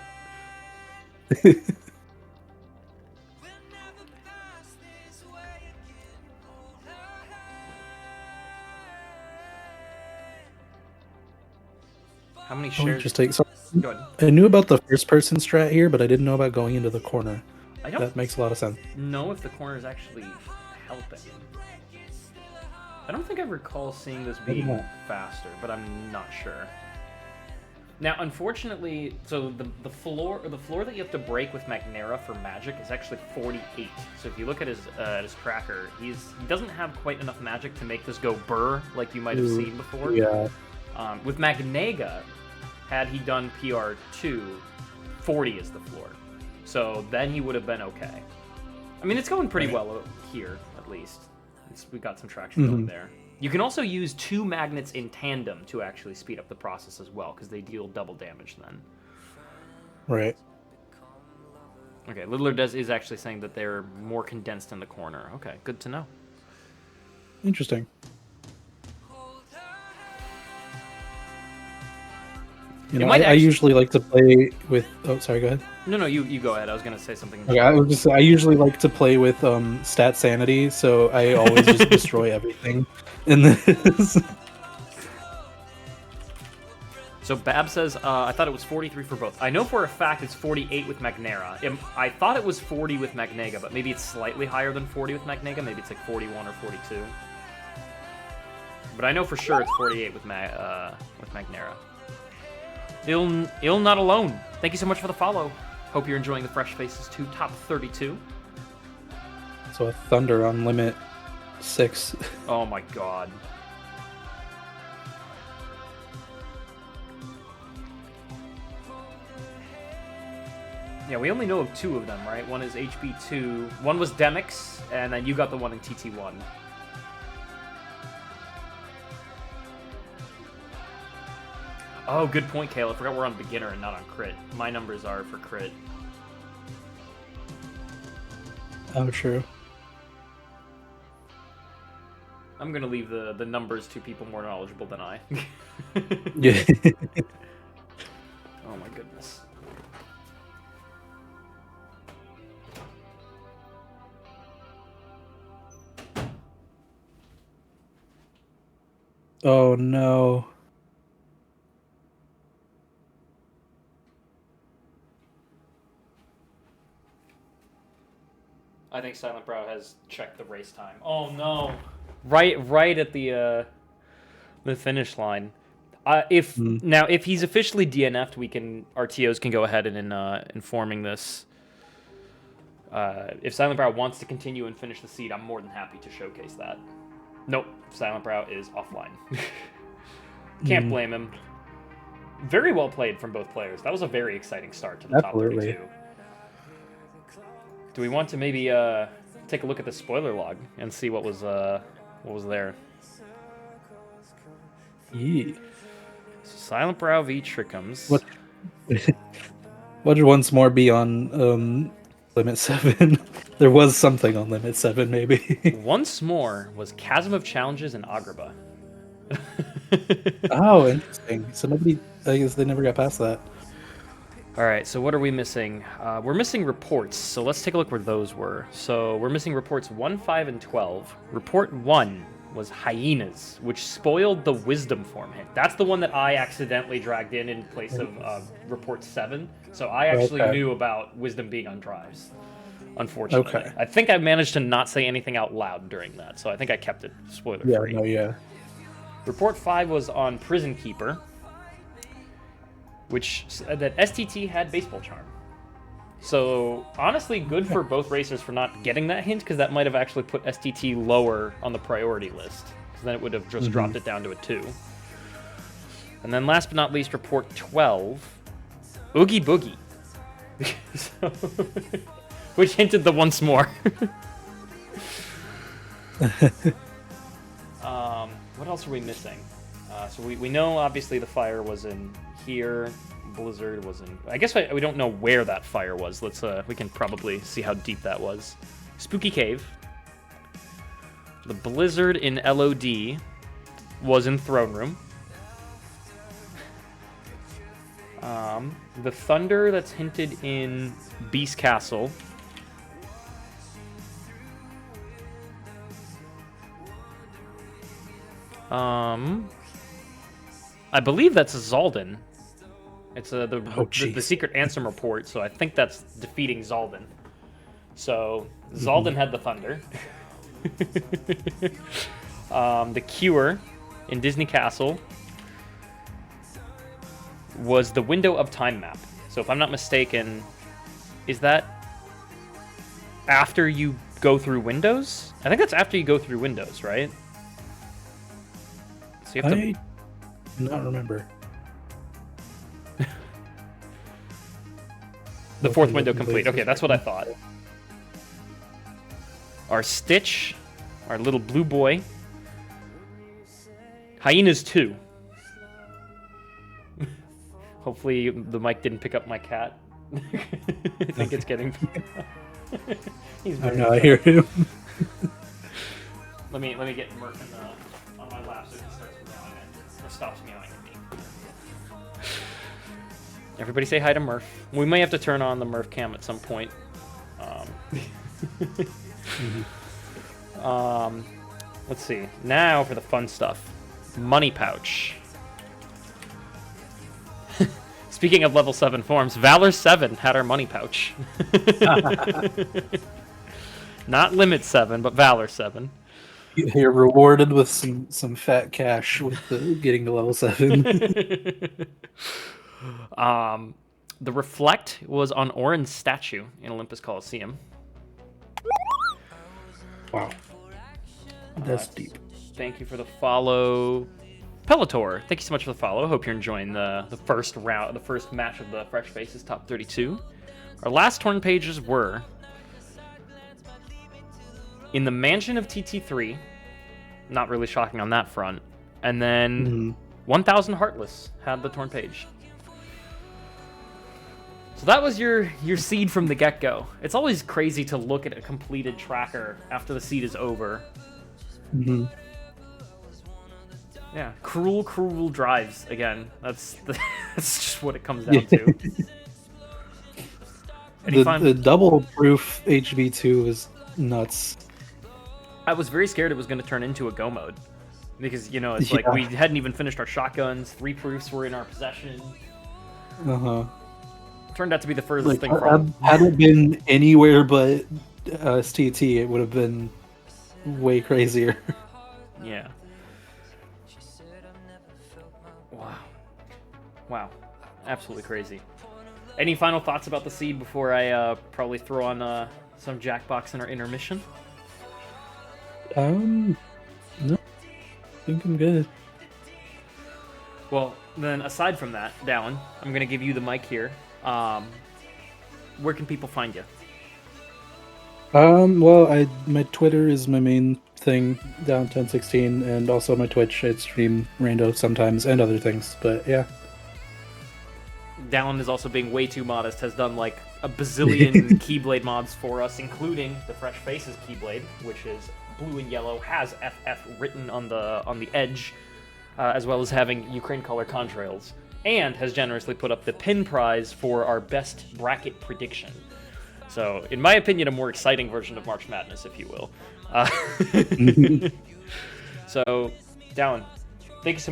How many shares? Interesting. So Go ahead. I knew about the first-person strat here, but I didn't know about going into the corner. I don't That makes a lot of sense. know if the corner is actually helping. I don't think I recall seeing this being faster, but I'm not sure. Now, unfortunately, so the floor that you have to break with Magnera for magic is actually 48. So if you look at his tracker, he doesn't have quite enough magic to make this go burr like you might have seen before. Yeah. With Magnega, had he done PR2, 40 is the floor. So then he would have been okay. I mean, it's going pretty well here, at least. We got some traction going there. You can also use 2 magnets in tandem to actually speed up the process as well, because they deal double damage then. Right. Okay, Littler is actually saying that they're more condensed in the corner. Okay, good to know. Interesting. You know, I usually like to play with... Oh, sorry, go ahead. No, you go ahead. I was going to say something. Okay, I usually like to play with stat sanity, so I always just destroy everything in this. So Bab says, I thought it was 43 for both. I know for a fact it's 48 with Magnera. I thought it was 40 with Magnega, but maybe it's slightly higher than 40 with Magnega. Maybe it's like 41 or 42. But I know for sure it's 48 with Magnera. Ill Not Alone. Thank you so much for the follow. Hope you're enjoying the Fresh Faces 2 Top 32. So a Thunder on limit 6. Oh my god. Yeah, we only know of 2 of them, right? One is HB2. One was Demix, and then you got the one in TT1. Oh, good point, Kale. I forgot we're on beginner and not on crit. My numbers are for crit. Oh, true. I'm going to leave the numbers to people more knowledgeable than I. Yeah. Oh my goodness. Oh, no. I think SilentBrow has checked the race time. Oh no! Right at the finish line. Now if he's officially DNF'd, our TOs can go ahead and informing this. If SilentBrow wants to continue and finish the seed, I'm more than happy to showcase that. Nope, SilentBrow is offline. Can't blame him. Very well played from both players. That was a very exciting start to the top 32. Do we want to maybe take a look at the spoiler log and see what was there? Yeah. SilentBrow v Trikkums. What should once more be on limit 7? There was something on limit 7, maybe. Once more was Chasm of Challenges and Agrabah. Oh, interesting. So I guess they never got past that. All right, so what are we missing? We're missing reports, so let's take a look where those were. So we're missing reports 1, 5, and 12. Report 1 was Hyenas, which spoiled the Wisdom form hint. That's the one that I accidentally dragged in place of report 7. So I actually knew about Wisdom being on drives, unfortunately. Okay. I think I managed to not say anything out loud during that, so I think I kept it spoiler-free. Yeah. Report 5 was on Prison Keeper, which said that STT had Baseball Charm. So, honestly, good for both racers for not getting that hint, because that might have actually put STT lower on the priority list, because then it would have just dropped it down to a 2. And then last but not least, Report 12, Oogie Boogie. Which hinted the once more. What else are we missing? So we know obviously the fire was in here. Blizzard was in. I guess we don't know where that fire was. We can probably see how deep that was. Spooky Cave. The blizzard in LOD was in Throne Room. The thunder that's hinted in Beast Castle. I believe that's Zaldin. It's the secret Ansem report, so I think that's defeating Zaldin. So Zaldin had the thunder. The cure in Disney Castle was the window of time map. So if I'm not mistaken, is that after you go through windows? I think that's after you go through windows, right? So you have I do not remember. The fourth window complete. Okay, that's what I thought. Our Stitch, our little blue boy. Hyenas 2. Hopefully the mic didn't pick up my cat. I think it's getting... He's I know, I hear him. Let me get Murph on my lap so he starts meowing or stops meowing at me. Everybody say hi to Murph. We may have to turn on the Murph cam at some point. Let's see. Now for the fun stuff. Money pouch. Speaking of level 7 forms, Valor 7 had our money pouch. Not Limit 7, but Valor 7. You're rewarded with some fat cash with getting to level 7. The Reflect was on Orin's statue in Olympus Coliseum. Wow. That's deep. Thank you for the follow. Pelotor, thank you so much for the follow. Hope you're enjoying the first round, the first match of the Fresh Faces Top 32. Our last torn pages were in the Mansion of TT3. Not really shocking on that front. And then 1000 Heartless had the torn page. So that was your seed from the get-go. It's always crazy to look at a completed tracker after the seed is over. Mm-hmm. Yeah, cruel drives again. That's just what it comes down to. The double proof HV2 is nuts. I was very scared it was going to turn into a go mode because it's like we hadn't even finished our shotguns. 3 proofs were in our possession. Turned out to be the furthest thing from. Had it been anywhere but STT, it would have been way crazier. Yeah. Wow. Absolutely crazy. Any final thoughts about the seed before I probably throw on some Jackbox in our intermission? No. I think I'm good. Well, then aside from that, Dallin, I'm going to give you the mic here. Where can people find you? Well, my Twitter is my main thing, down1016, and also my Twitch. I stream Rando sometimes and other things, but yeah. Dallin is also being way too modest, has done like a bazillion Keyblade mods for us, including the Fresh Faces Keyblade, which is blue and yellow, has FF written on the edge, as well as having Ukraine color contrails, and has generously put up the pin prize for our best bracket prediction. So, in my opinion, a more exciting version of March Madness, if you will. So, Dallin, thank you so much